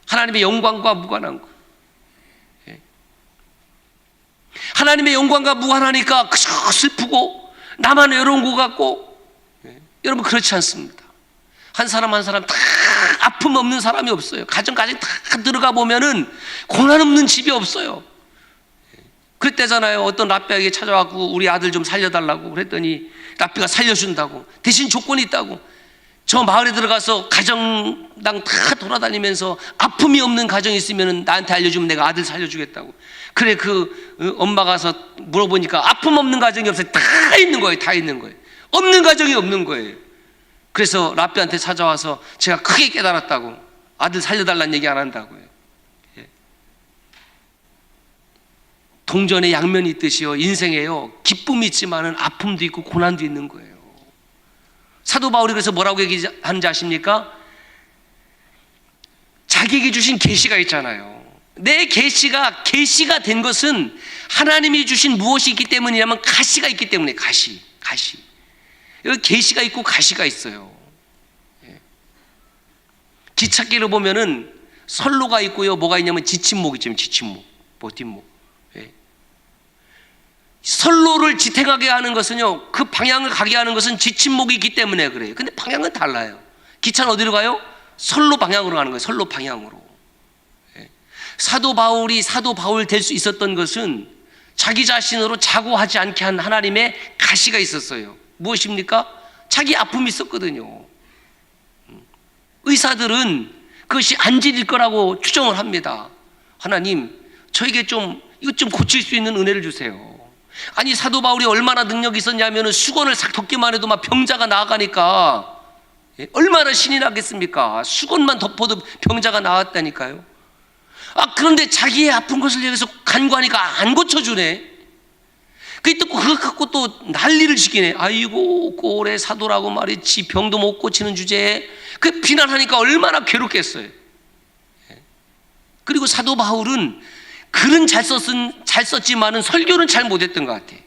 하나님의 영광과 무관한 거. 하나님의 영광과 무관하니까 그저 슬프고 나만 외로운 것 같고. 여러분 그렇지 않습니다. 한 사람 한 사람 다 아픔 없는 사람이 없어요. 가정 다 들어가 보면은 고난 없는 집이 없어요. 그랬대잖아요. 어떤 랍비에게 찾아와서 우리 아들 좀 살려달라고 그랬더니 랍비가 살려준다고. 대신 조건이 있다고. 저 마을에 들어가서 가정당 다 돌아다니면서 아픔이 없는 가정이 있으면 나한테 알려주면 내가 아들 살려주겠다고. 그래 그 엄마 가서 물어보니까 아픔 없는 가정이 없어요. 다 있는 거예요. 다 있는 거예요. 없는 가정이 없는 거예요. 그래서 랍비한테 찾아와서 제가 크게 깨달았다고. 아들 살려달라는 얘기 안 한다고요. 동전의 양면이 있듯이요 인생에요 기쁨이 있지만은 아픔도 있고 고난도 있는 거예요. 사도 바울이 그래서 뭐라고 얘기하는지 아십니까? 자기에게 주신 계시가 있잖아요. 내 계시가 된 것은 하나님이 주신 무엇이 있기 때문이냐면 가시가 있기 때문에. 가시. 여기 계시가 있고 가시가 있어요. 기찻길을 보면은 선로가 있고요, 뭐가 있냐면 지침목 있죠. 지침목, 버팀목. 선로를 지탱하게 하는 것은요, 그 방향을 가게 하는 것은 지침목이 있기 때문에 그래요. 근데 방향은 달라요. 기차는 어디로 가요? 선로 방향으로 가는 거예요. 선로 방향으로. 사도 바울이 사도 바울 될 수 있었던 것은 자기 자신으로 자고하지 않게 한 하나님의 가시가 있었어요. 무엇입니까? 자기 아픔이 있었거든요. 의사들은 그것이 안질일 거라고 추정을 합니다. 하나님, 저에게 이것 좀 고칠 수 있는 은혜를 주세요. 아니, 사도 바울이 얼마나 능력이 있었냐면 수건을 싹 덮기만 해도 막 병자가 나아가니까 얼마나 신이 나겠습니까? 수건만 덮어도 병자가 나았다니까요. 그런데 자기의 아픈 것을 위해서 간구하니까 안 고쳐주네. 그거 갖고 또 난리를 시키네. 아이고, 꼴의 사도라고 말했지, 병도 못 고치는 주제에. 그 비난하니까 얼마나 괴롭겠어요. 그리고 사도 바울은 글은 잘 썼지만은 설교는 잘 못했던 것 같아요.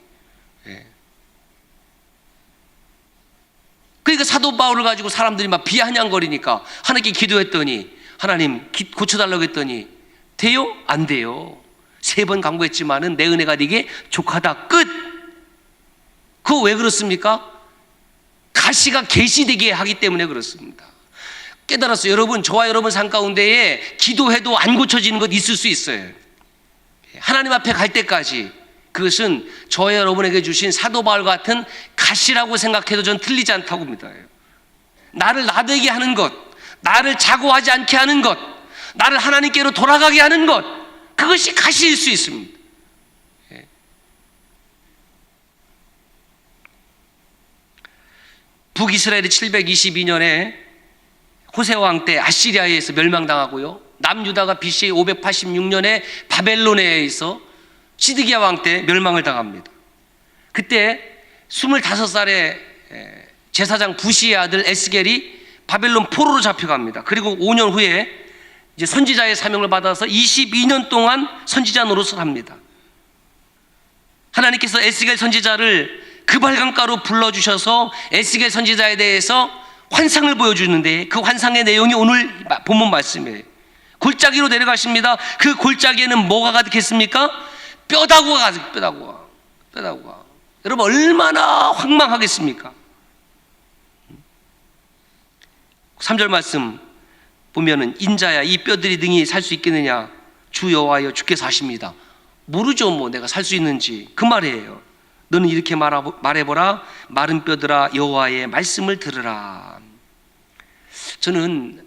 그러니까 사도 바울을 가지고 사람들이 막 비아냥거리니까 하나님께 기도했더니, 하나님 고쳐달라고 했더니 돼요? 안 돼요. 3번 간구했지만은 내 은혜가 네게 족하다. 끝. 그거 왜 그렇습니까? 가시가 계시되게 하기 때문에 그렇습니다. 깨달았어요. 여러분, 저와 여러분 삶 가운데에 기도해도 안 고쳐지는 것 있을 수 있어요. 하나님 앞에 갈 때까지 그것은 저와 여러분에게 주신 사도 바울 같은 가시라고 생각해도 전 틀리지 않다고 믿어요. 나를 나되게 하는 것, 나를 자고하지 않게 하는 것, 나를 하나님께로 돌아가게 하는 것, 그것이 가시일 수 있습니다. 북이스라엘이 722년에 호세 왕 때 아시리아에 의해서 멸망당하고요, 남유다가 BC 586년에 바벨론에 의해서 시드기야 왕 때 멸망을 당합니다. 그때 25살의 제사장 부시의 아들 에스겔이 바벨론 포로로 잡혀갑니다. 그리고 5년 후에 이제 선지자의 사명을 받아서 22년 동안 선지자 노릇을 합니다. 하나님께서 에스겔 선지자를 그발강가로 불러주셔서 에스겔 선지자에 대해서 환상을 보여주는데, 그 환상의 내용이 오늘 본문 말씀이에요. 골짜기로 내려가십니다. 그 골짜기에는 뭐가 가득했습니까? 뼈다구가 가득, 뼈다구가. 여러분, 얼마나 황망하겠습니까? 3절 말씀 보면은, 인자야, 이 뼈들이 능히 살 수 있겠느냐? 주 여호와여, 주께서 하십니다. 모르죠, 뭐 내가 살 수 있는지. 그 말이에요. 너는 이렇게 말해보라. 마른 뼈들아, 여호와의 말씀을 들으라. 저는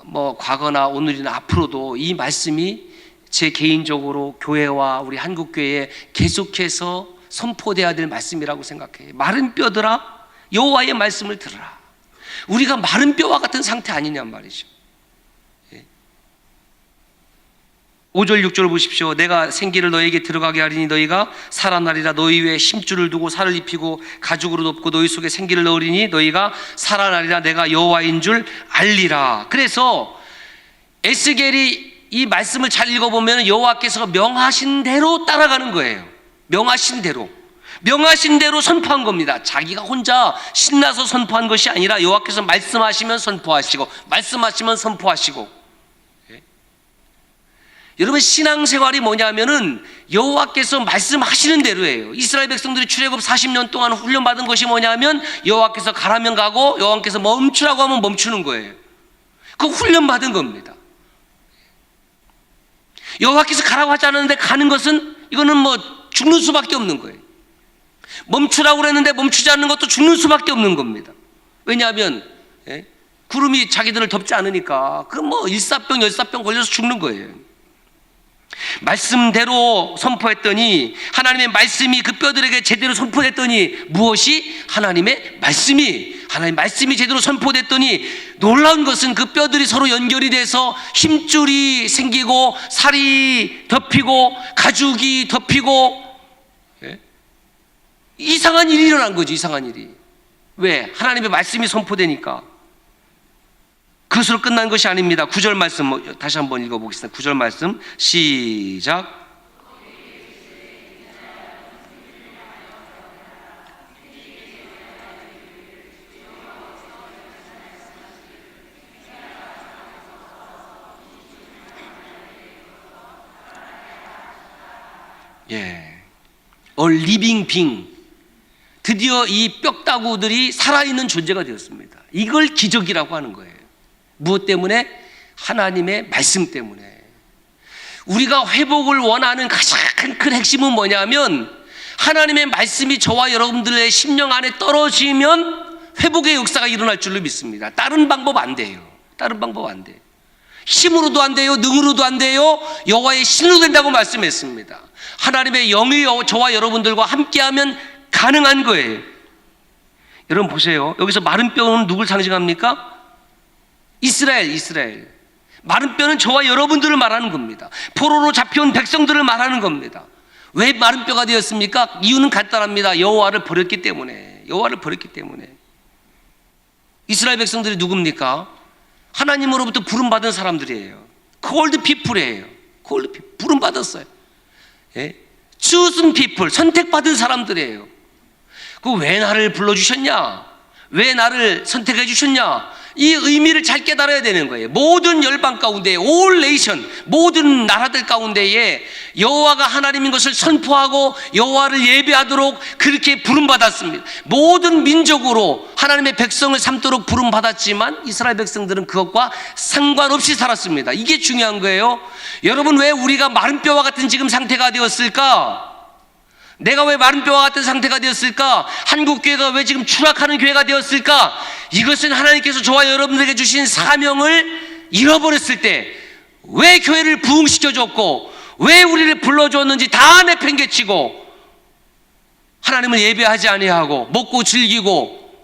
뭐 과거나 오늘이나 앞으로도 이 말씀이 제 개인적으로 교회와 우리 한국교회에 계속해서 선포돼야 될 말씀이라고 생각해요. 마른 뼈들아, 여호와의 말씀을 들으라. 우리가 마른 뼈와 같은 상태 아니냔 말이죠. 5절 6절 보십시오. 내가 생기를 너에게 들어가게 하리니 너희가 살아나리라. 너희 위에 심줄을 두고 살을 입히고 가죽으로 덮고 너희 속에 생기를 넣으리니 너희가 살아나리라. 내가 여호와인 줄 알리라. 그래서 에스겔이 이 말씀을 잘 읽어보면 여호와께서 명하신 대로 따라가는 거예요. 명하신 대로 선포한 겁니다. 자기가 혼자 신나서 선포한 것이 아니라 여호와께서 말씀하시면 선포하시고, 말씀하시면 선포하시고. 여러분, 신앙생활이 뭐냐면은 여호와께서 말씀하시는 대로예요. 이스라엘 백성들이 출애굽 40년 동안 훈련받은 것이 뭐냐면 여호와께서 가라면 가고 여호와께서 멈추라고 하면 멈추는 거예요. 그거 훈련받은 겁니다. 여호와께서 가라고 하지 않았는데 가는 것은, 이거는 뭐 죽는 수밖에 없는 거예요. 멈추라고 그랬는데 멈추지 않는 것도 죽는 수밖에 없는 겁니다. 왜냐하면 구름이 자기들을 덮지 않으니까 그 뭐 일사병 열사병 걸려서 죽는 거예요. 말씀대로 선포했더니, 하나님의 말씀이 그 뼈들에게 제대로 선포됐더니, 무엇이? 하나님의 말씀이 제대로 선포됐더니, 놀라운 것은 그 뼈들이 서로 연결이 돼서 힘줄이 생기고 살이 덮이고 가죽이 덮이고, 이상한 일이 일어난 거죠. 이상한 일이. 왜? 하나님의 말씀이 선포되니까. 그것으로 끝난 것이 아닙니다. 9절 말씀 다시 한번 읽어보겠습니다. 9절 말씀 시작. 예, A living being. 드디어 이 뼈다구들이 살아있는 존재가 되었습니다. 이걸 기적이라고 하는 거예요. 무엇 때문에? 하나님의 말씀 때문에. 우리가 회복을 원하는 가장 큰 핵심은 뭐냐면 하나님의 말씀이 저와 여러분들의 심령 안에 떨어지면 회복의 역사가 일어날 줄로 믿습니다. 다른 방법 안 돼요. 다른 방법 안 돼요. 힘으로도 안 돼요. 능으로도 안 돼요. 여호와의 신으로 된다고 말씀했습니다. 하나님의 영이 저와 여러분들과 함께하면 가능한 거예요. 여러분 보세요. 여기서 마른 뼈는 누굴 상징합니까? 이스라엘. 마른 뼈는 저와 여러분들을 말하는 겁니다. 포로로 잡혀온 백성들을 말하는 겁니다. 왜 마른 뼈가 되었습니까? 이유는 간단합니다. 여호와를 버렸기 때문에. 이스라엘 백성들이 누굽니까? 하나님으로부터 부름받은 사람들이에요. Called people이에요. 부름받았어요. 예? Chosen people, 선택받은 사람들이에요. 그 왜 나를 불러주셨냐? 왜 나를 선택해 주셨냐? 이 의미를 잘 깨달아야 되는 거예요. 모든 열방 가운데, all nation, 모든 나라들 가운데에 여호와가 하나님인 것을 선포하고 여호와를 예배하도록 그렇게 부름받았습니다. 모든 민족으로 하나님의 백성을 삼도록 부름받았지만 이스라엘 백성들은 그것과 상관없이 살았습니다. 이게 중요한 거예요. 여러분, 왜 우리가 마른 뼈와 같은 지금 상태가 되었을까? 내가 왜 마른 뼈와 같은 상태가 되었을까? 한국교회가 왜 지금 추락하는 교회가 되었을까? 이것은 하나님께서 저와 여러분들에게 주신 사명을 잃어버렸을 때 왜 교회를 부흥시켜줬고 왜 우리를 불러줬는지 다 내팽개치고 하나님을 예배하지 아니하고 먹고 즐기고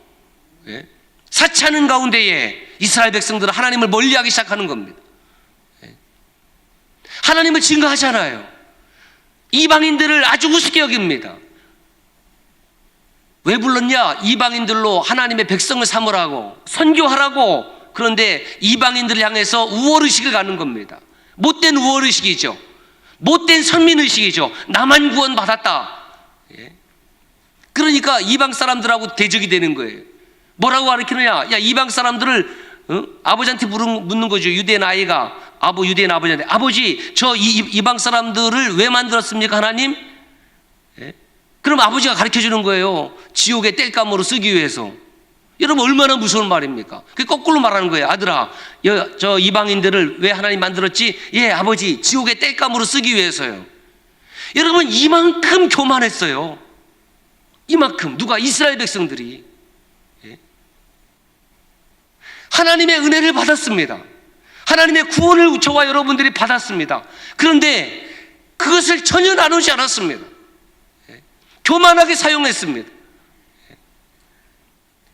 사치하는 가운데에 이스라엘 백성들은 하나님을 멀리하기 시작하는 겁니다. 하나님을 증거하잖아요. 이방인들을 아주 우습게 여깁니다. 왜 불렀냐? 이방인들로 하나님의 백성을 삼으라고, 선교하라고. 그런데 이방인들을 향해서 우월의식을 갖는 겁니다. 못된 우월의식이죠. 못된 선민의식이죠. 나만 구원받았다. 그러니까 이방 사람들하고 대적이 되는 거예요. 뭐라고 가르치느냐? 야, 이방 사람들을 아버지한테 묻는 거죠. 유대인 아이가 유대인 아버지한테, 아버지, 저 이방 사람들을 왜 만들었습니까, 하나님? 그럼 아버지가 가르쳐 주는 거예요. 지옥의 땔감으로 쓰기 위해서. 여러분, 얼마나 무서운 말입니까? 그게 거꾸로 말하는 거예요. 아들아, 저 이방인들을 왜 하나님 만들었지? 예, 아버지, 지옥의 땔감으로 쓰기 위해서요. 여러분, 이만큼 교만했어요. 이만큼. 누가? 이스라엘 백성들이. 하나님의 은혜를 받았습니다. 하나님의 구원을 저와 여러분들이 받았습니다. 그런데 그것을 전혀 나누지 않았습니다. 교만하게 사용했습니다.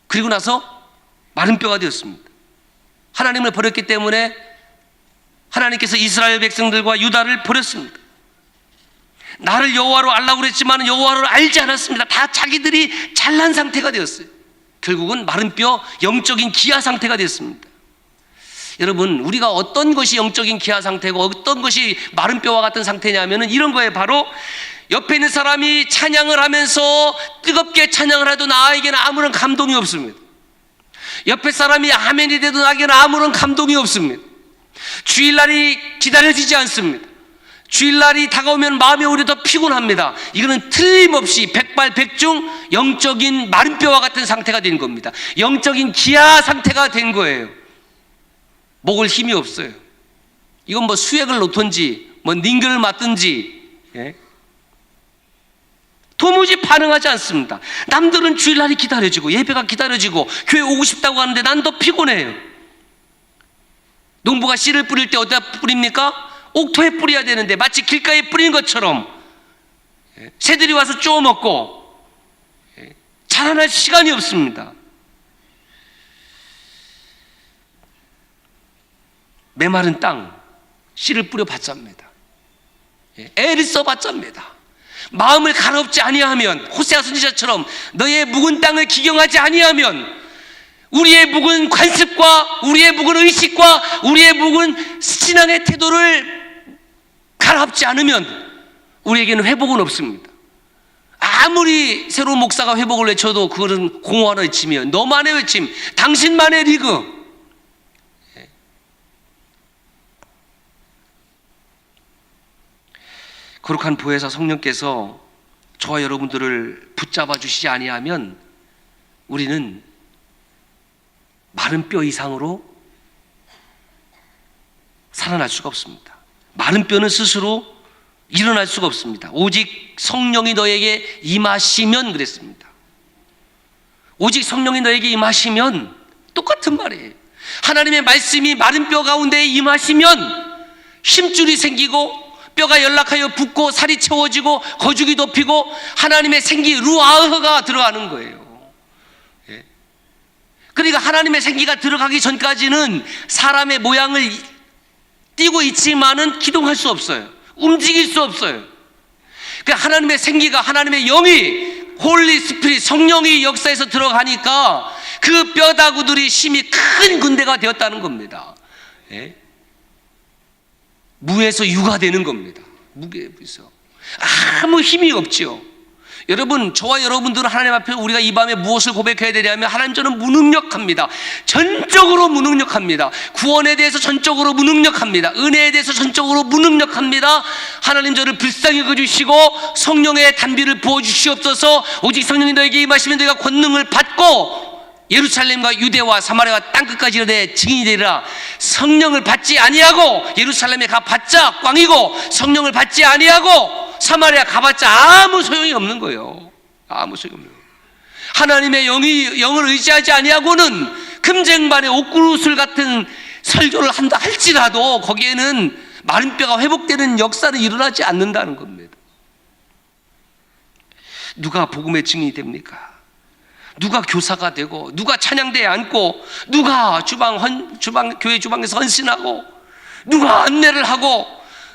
그리고 나서 마른 뼈가 되었습니다. 하나님을 버렸기 때문에 하나님께서 이스라엘 백성들과 유다를 버렸습니다. 나를 여호와로 알라고 그랬지만 여호와를 알지 않았습니다. 다 자기들이 잘난 상태가 되었어요. 결국은 마른 뼈, 영적인 기아 상태가 됐습니다. 여러분, 우리가 어떤 것이 영적인 기아 상태고 어떤 것이 마른 뼈와 같은 상태냐면은 이런 거에 바로 옆에 있는 사람이 찬양을 하면서 뜨겁게 찬양을 해도 나에게는 아무런 감동이 없습니다. 옆에 사람이 아멘이 돼도 나에게는 아무런 감동이 없습니다. 주일날이 기다려지지 않습니다. 주일날이 다가오면 마음이 오히려 더 피곤합니다. 이거는 틀림없이 백발백중 영적인 마른 뼈와 같은 상태가 된 겁니다. 영적인 기아 상태가 된 거예요. 먹을 힘이 없어요. 이건 뭐 수액을 놓든지 뭐 닝글을 맞든지 도무지 반응하지 않습니다. 남들은 주일날이 기다려지고 예배가 기다려지고 교회 오고 싶다고 하는데 난 더 피곤해요. 농부가 씨를 뿌릴 때 어디다 뿌립니까? 옥토에 뿌려야 되는데 마치 길가에 뿌린 것처럼 새들이 와서 쪼아 먹고 자라날 시간이 없습니다. 메마른 땅 씨를 뿌려 봤잡니다. 애를 써 봤잡니다. 마음을 가롭지 아니하면 호세아 선지자처럼 너의 묵은 땅을 기경하지 아니하면 우리의 묵은 관습과 우리의 묵은 의식과 우리의 묵은 신앙의 태도를 가라앉지 않으면 우리에게는 회복은 없습니다. 아무리 새로운 목사가 회복을 외쳐도 그것은 공허한 외침이에요. 너만의 외침, 당신만의 리그. 거룩한 보혜사 성령께서 저와 여러분들을 붙잡아 주시지 아니하면 우리는 마른 뼈 이상으로 살아날 수가 없습니다. 마른 뼈는 스스로 일어날 수가 없습니다. 오직 성령이 너에게 임하시면 그랬습니다. 오직 성령이 너에게 임하시면 똑같은 말이에요. 하나님의 말씀이 마른 뼈 가운데 임하시면 힘줄이 생기고 뼈가 연락하여 붓고 살이 채워지고 거죽이 덮이고 하나님의 생기 루아흐가 들어가는 거예요. 그러니까 하나님의 생기가 들어가기 전까지는 사람의 모양을 띄고 있지만은 기동할 수 없어요. 움직일 수 없어요. 그러니까 하나님의 생기가, 하나님의 영이, 홀리 스피릿, 성령이 역사에서 들어가니까 그 뼈다구들이 힘이 큰 군대가 되었다는 겁니다. 예? 무에서 유가 되는 겁니다. 무에서 아무 힘이 없지요. 여러분, 저와 여러분들은 하나님 앞에 우리가 이 밤에 무엇을 고백해야 되냐면, 하나님, 저는 무능력합니다. 전적으로 무능력합니다. 구원에 대해서 전적으로 무능력합니다. 은혜에 대해서 전적으로 무능력합니다. 하나님, 저를 불쌍히 여겨주시고 성령의 단비를 부어주시옵소서. 오직 성령이 너에게 임하시면 너희가 권능을 받고 예루살렘과 유대와 사마리아와 땅끝까지 이르되 증인이 되리라. 성령을 받지 아니하고 예루살렘에 가봤자 꽝이고, 성령을 받지 아니하고 사마리아 가봤자 아무 소용이 없는 거예요. 아무 소용이 없는 거예요. 하나님의 영을 의지하지 아니하고는 금쟁반의 옥구루술 같은 설교를 한다 할지라도 거기에는 마른 뼈가 회복되는 역사는 일어나지 않는다는 겁니다. 누가 복음의 증인이 됩니까? 누가 교사가 되고, 누가 찬양대에 앉고, 누가 교회 주방에서 헌신하고, 누가 안내를 하고,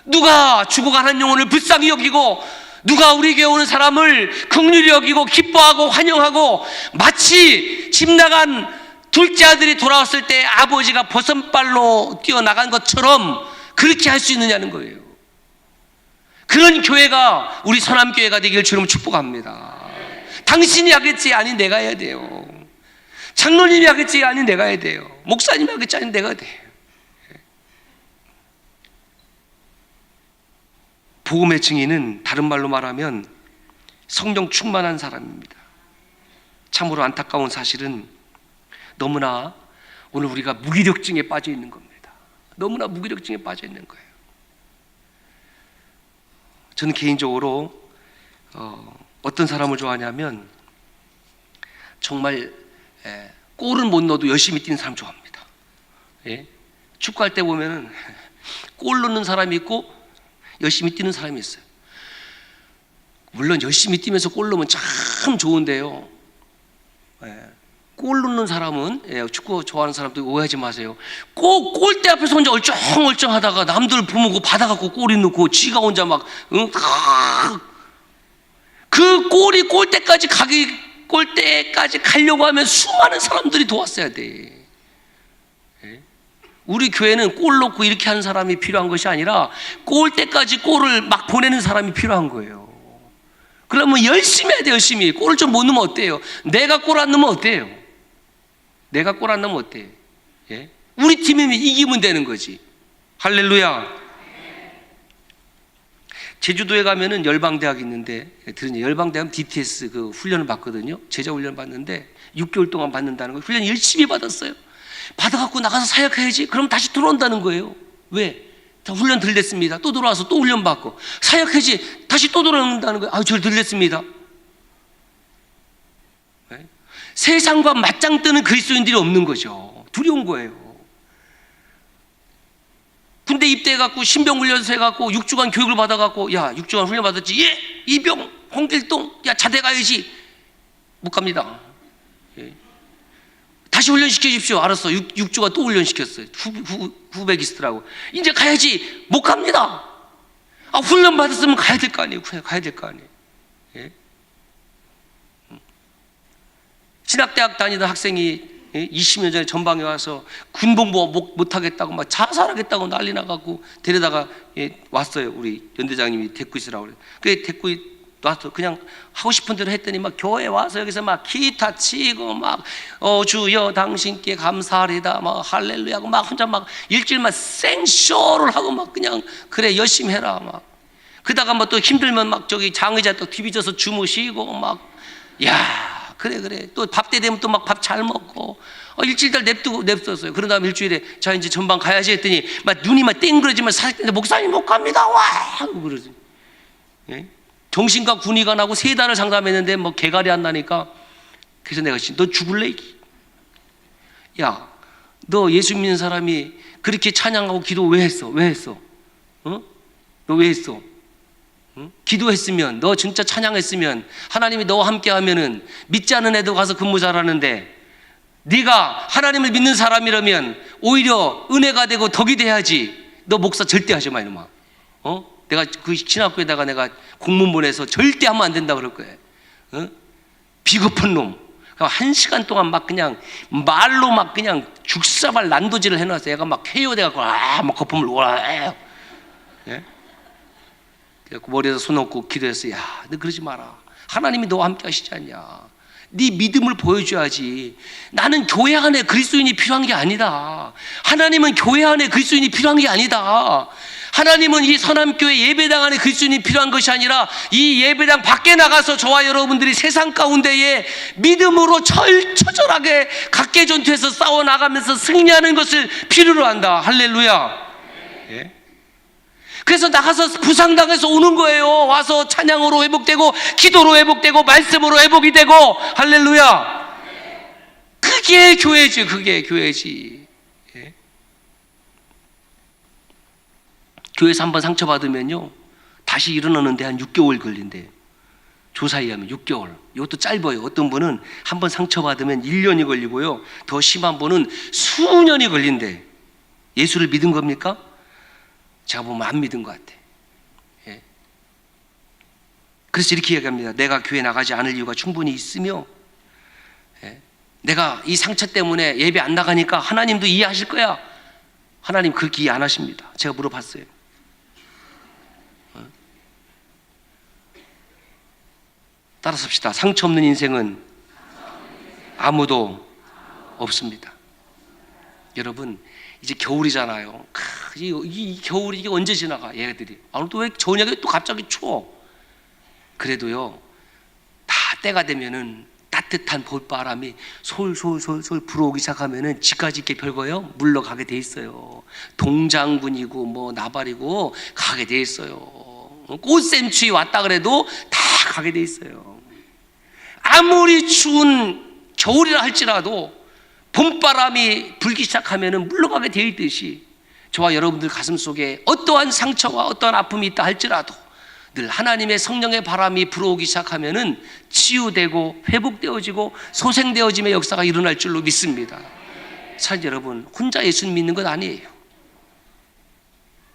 누가 죽어가는 영혼을 불쌍히 여기고, 누가 우리 교회 오는 사람을 긍휼히 여기고 기뻐하고 환영하고, 마치 집 나간 둘째 아들이 돌아왔을 때 아버지가 버선발로 뛰어나간 것처럼 그렇게 할 수 있느냐는 거예요. 그런 교회가 우리 선함교회가 되기를 주님 축복합니다. 당신이 하겠지, 아니 내가 해야 돼요. 장로님이 하겠지, 아니 내가 해야 돼요. 목사님이 하겠지, 아니 내가 해야 돼요. 복음의 증인은 다른 말로 말하면 성령 충만한 사람입니다. 참으로 안타까운 사실은 너무나 오늘 우리가 무기력증에 빠져 있는 겁니다. 너무나 무기력증에 빠져 있는 거예요. 저는 개인적으로 어떤 사람을 좋아하냐면, 정말 골은 못 넣어도 열심히 뛰는 사람 좋아합니다. 예? 축구할 때 보면은 골 넣는 사람이 있고 열심히 뛰는 사람이 있어요. 물론 열심히 뛰면서 골 넣으면 참 좋은데요, 골 넣는 사람은, 축구 좋아하는 사람들 오해하지 마세요. 꼭 골대 앞에서 혼자 얼쩡얼쩡 하다가 남들 보고 받아갖고 골이 넣고 지가 혼자 막 그 골이 골대까지 가려고 하면 수많은 사람들이 도왔어야 돼. 우리 교회는 골 넣고 이렇게 하는 사람이 필요한 것이 아니라 골대까지 골을 막 보내는 사람이 필요한 거예요. 그러면 열심히 해야 돼. 열심히. 골을 좀 못 넣으면 어때요? 내가 골 안 넣으면 어때요? 내가 골 안 넣으면 어때요? 예? 우리 팀이 이기면 되는 거지. 할렐루야. 제주도에 가면은 열방대학이 있는데, 들으니 열방대학 DTS 그 훈련을 받거든요. 제자 훈련 받는데 6개월 동안 받는다는 거예요. 훈련 열심히 받았어요. 받아갖고 나가서 사역해야지. 그럼 다시 들어온다는 거예요. 왜? 다 훈련 덜 됐습니다. 또 들어와서 또 훈련 받고 사역해야지. 다시 또 들어온다는 거예요. 저 덜 됐습니다. 네? 세상과 맞짱 뜨는 그리스도인들이 없는 거죠. 두려운 거예요. 군대 입대해갖고 신병훈련소 해갖고 6주간 교육을 받아갖고, 야 6주간 훈련 받았지, 예 이병 홍길동, 야 자대 가야지. 못 갑니다. 예. 다시 훈련시켜 주십시오. 알았어. 6주간 또 훈련시켰어요. 후배기스트라고. 이제 가야지. 못 갑니다. 훈련 받았으면 가야 될 거 아니에요. 가야 될 거 아니에요. 예? 신학대학 다니던 학생이 20년 전에 전방에 와서 군복무 못하겠다고 막 자살하겠다고 난리 나갖고 데려다가 왔어요. 우리 연대장님이 데리고 있으라고 그래요. 그래 데리고 와서 그냥 하고 싶은 대로 했더니 막 교회 와서 여기서 막 기타 치고 막 주여 당신께 감사하리다 막 할렐루야 하고 막 혼자 막 일주일만 생쇼를 하고 막 그냥 그래 열심히 해라 막 그러다가 뭐 또 힘들면 막 저기 장의자 또 뒤비져서 주무시고 막 야 그래 또 밥 때 되면 또 막 밥 잘 먹고 일주일 달 냅뒀어요. 그런 다음 일주일에 자 이제 전방 가야지 했더니 막 눈이 막 땡그러지면 사실 목사님 못 갑니다 와 하고 그러지. 예? 정신과 군의가 나고 3달을 상담했는데 뭐 개갈이 안 나니까 그래서 내가 너 죽을래? 야 너 예수 믿는 사람이 그렇게 찬양하고 기도 왜 했어? 너 왜 했어? 기도했으면 너 진짜 찬양했으면 하나님이 너와 함께 하면은 믿지 않은 애도 가서 근무 잘하는데 네가 하나님을 믿는 사람이라면 오히려 은혜가 되고 덕이 돼야지. 너 목사 절대 하지 마 이놈아. 내가 그 신학교에다가 내가 공문 보내서 절대 하면 안 된다 그럴 거예요. 비겁한 놈. 1시간 동안 막 그냥 말로 막 그냥 죽사발 난도질을 해놨어. 얘가 막 KO돼갖고 막 거품을 와. 예? 그래서 머리에서 손 얹고 기도했어. 야, 너 그러지 마라. 하나님이 너와 함께 하시지 않냐. 네 믿음을 보여줘야지. 나는 교회 안에 그리스도인이 필요한 게 아니다. 하나님은 교회 안에 그리스도인이 필요한 게 아니다. 하나님은 이 선함교회 예배당 안에 그리스도인이 필요한 것이 아니라 이 예배당 밖에 나가서 저와 여러분들이 세상 가운데에 믿음으로 철저하게 각계전투에서 싸워나가면서 승리하는 것을 필요로 한다. 할렐루야. 예? 그래서 나가서 부상당해서 오는 거예요. 와서 찬양으로 회복되고 기도로 회복되고 말씀으로 회복이 되고 할렐루야. 그게 교회지. 그게 교회지. 예? 교회에서 한번 상처받으면요 다시 일어나는데 한 6개월 걸린대요. 조사에 의하면 6개월. 이것도 짧아요. 어떤 분은 한번 상처받으면 1년이 걸리고요 더 심한 분은 수년이 걸린대. 예수를 믿은 겁니까? 제가 보면 안 믿은 것 같아. 예. 그래서 이렇게 얘기합니다. 내가 교회 나가지 않을 이유가 충분히 있으며 예. 내가 이 상처 때문에 예배 안 나가니까 하나님도 이해하실 거야. 하나님 그렇게 이해 안 하십니다. 제가 물어봤어요. 따라서 합시다. 상처 없는 인생은 아무도 없습니다. 여러분 이제 겨울이잖아요. 이 겨울이 이게 언제 지나가 얘들이. 또 왜 저녁에 또 갑자기 추워. 그래도요 다 때가 되면은 따뜻한 볼바람이 솔솔솔솔 불어오기 시작하면은 집까지 있게 별거요 물러가게 돼 있어요. 동장군이고 뭐 나발이고 가게 돼 있어요. 꽃샘추위 왔다 그래도 다 가게 돼 있어요. 아무리 추운 겨울이라 할지라도 봄바람이 불기 시작하면 물러가게 되어 있듯이 저와 여러분들 가슴 속에 어떠한 상처와 어떠한 아픔이 있다 할지라도 늘 하나님의 성령의 바람이 불어오기 시작하면 치유되고 회복되어지고 소생되어짐의 역사가 일어날 줄로 믿습니다. 사실 여러분 혼자 예수 믿는 건 아니에요.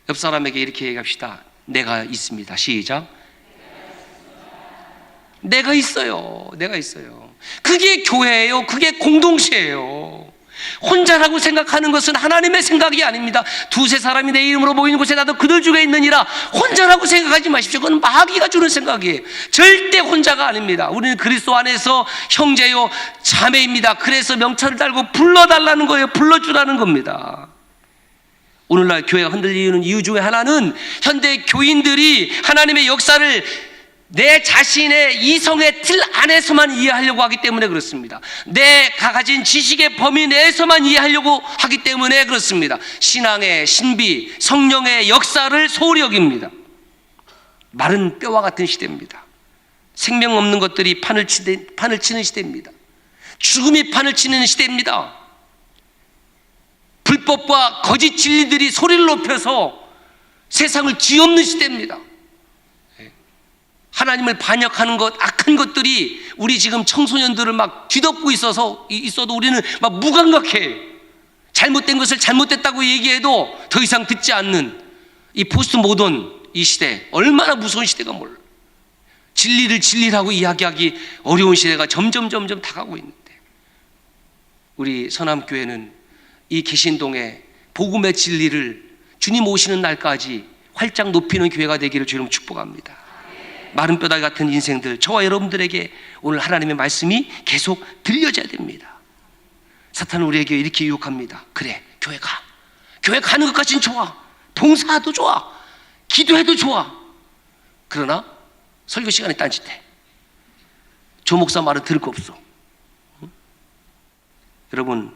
옆 사람에게 이렇게 얘기합시다. 내가 있습니다. 시작. 내가 있어요. 내가 있어요. 그게 교회예요. 그게 공동체예요. 혼자라고 생각하는 것은 하나님의 생각이 아닙니다. 두세 사람이 내 이름으로 모이는 곳에 나도 그들 중에 있느니라. 혼자라고 생각하지 마십시오. 그건 마귀가 주는 생각이에요. 절대 혼자가 아닙니다. 우리는 그리스도 안에서 형제요 자매입니다. 그래서 명찰을 달고 불러달라는 거예요. 불러주라는 겁니다. 오늘날 교회가 흔들리는 이유 중에 하나는 현대 교인들이 하나님의 역사를 내 자신의 이성의 틀 안에서만 이해하려고 하기 때문에 그렇습니다. 내가 가진 지식의 범위 내에서만 이해하려고 하기 때문에 그렇습니다. 신앙의 신비, 성령의 역사를 소홀히 여깁니다. 마른 뼈와 같은 시대입니다. 생명 없는 것들이 판을 치는 시대입니다. 죽음이 판을 치는 시대입니다. 불법과 거짓 진리들이 소리를 높여서 세상을 쥐없는 시대입니다. 하나님을 반역하는 것, 악한 것들이 우리 지금 청소년들을 막 뒤덮고 있어도 우리는 막 무감각해. 잘못된 것을 잘못됐다고 얘기해도 더 이상 듣지 않는 이 포스트 모던 이 시대, 얼마나 무서운 시대가 몰라. 진리를 진리라고 이야기하기 어려운 시대가 점점 다가오고 있는데 우리 선암교회는 이 개신동에 복음의 진리를 주님 오시는 날까지 활짝 높이는 교회가 되기를 주님 축복합니다. 마른 뼈다귀 같은 인생들, 저와 여러분들에게 오늘 하나님의 말씀이 계속 들려져야 됩니다. 사탄은 우리에게 이렇게 유혹합니다. 그래, 교회 가. 교회 가는 것까지는 좋아. 봉사도 좋아. 기도해도 좋아. 그러나 설교 시간에 딴짓해. 조 목사 말은 들을 거 없어. 응? 여러분,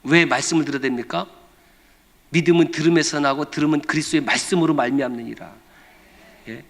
왜 말씀을 들어야 됩니까? 믿음은 들음에서 나고 들음은 그리스도의 말씀으로 말미암느니라. 예?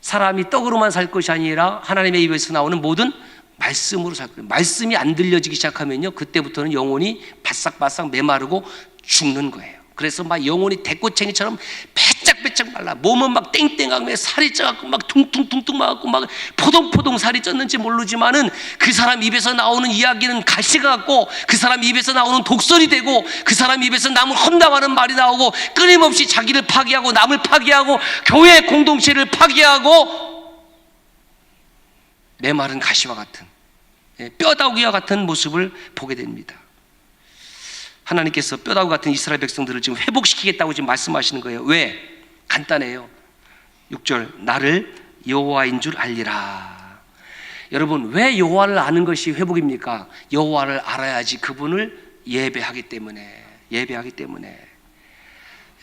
사람이 떡으로만 살 것이 아니라 하나님의 입에서 나오는 모든 말씀으로 살 거예요. 말씀이 안 들려지기 시작하면요, 그때부터는 영혼이 바싹바싹 메마르고 죽는 거예요. 그래서 막 영혼이 대꼬챙이처럼 배짝배짝 말라. 몸은 막 땡땡하고 살이 쪄갖고 막 퉁퉁퉁퉁 막갖고 막 포동포동 살이 쪘는지 모르지만은 그 사람 입에서 나오는 이야기는 가시가 같고, 그 사람 입에서 나오는 독설이 되고, 그 사람 입에서 남을 험담하는 말이 나오고, 끊임없이 자기를 파괴하고 남을 파괴하고 교회 공동체를 파괴하고 메마른 가시와 같은, 뼈다귀와 같은 모습을 보게 됩니다. 하나님께서 뼈다귀 같은 이스라엘 백성들을 지금 회복시키겠다고 지금 말씀하시는 거예요. 왜? 간단해요. 6절, 나를 여호와인 줄 알리라. 여러분, 왜 여호와를 아는 것이 회복입니까? 여호와를 알아야지 그분을 예배하기 때문에.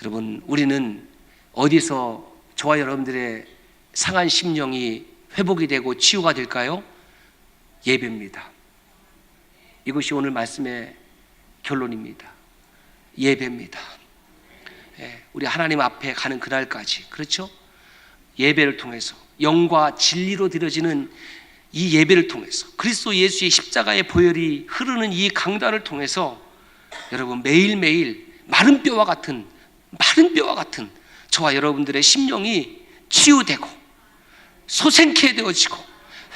여러분, 우리는 어디서 저와 여러분들의 상한 심령이 회복이 되고 치유가 될까요? 예배입니다. 이것이 오늘 말씀의 결론입니다. 예배입니다. 우리 하나님 앞에 가는 그날까지, 그렇죠? 예배를 통해서, 영과 진리로 드려지는 이 예배를 통해서, 그리스도 예수의 십자가의 보혈이 흐르는 이 강단을 통해서 여러분, 매일매일 마른 뼈와 같은 저와 여러분들의 심령이 치유되고 소생케 되어지고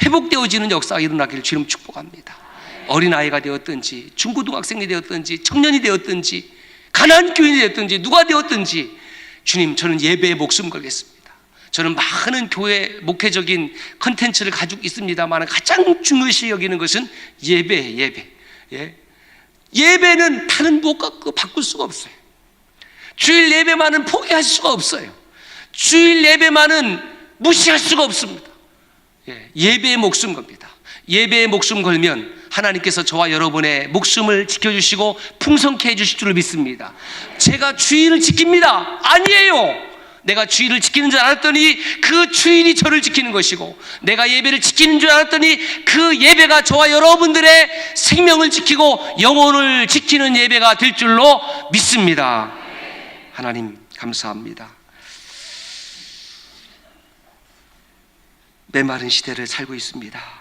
회복되어지는 역사가 일어나기를 주님 축복합니다. 어린아이가 되었든지 중고등학생이 되었든지 청년이 되었든지 가난한 교인이 되었든지 누가 되었든지, 주님, 저는 예배에 목숨 걸겠습니다. 저는 많은 교회 목회적인 컨텐츠를 가지고 있습니다만 가장 중요시 여기는 것은 예배. 예배는 다른 무엇과 바꿀 수가 없어요. 주일 예배만은 포기할 수가 없어요. 주일 예배만은 무시할 수가 없습니다. 예배에 목숨 겁니다. 예배에 목숨 걸면 하나님께서 저와 여러분의 목숨을 지켜주시고 풍성케 해주실 줄을 믿습니다. 제가 주일을 지킵니다. 아니에요. 내가 주일을 지키는 줄 알았더니 그 주일이 저를 지키는 것이고, 내가 예배를 지키는 줄 알았더니 그 예배가 저와 여러분들의 생명을 지키고 영혼을 지키는 예배가 될 줄로 믿습니다. 하나님 감사합니다. 메마른 시대를 살고 있습니다.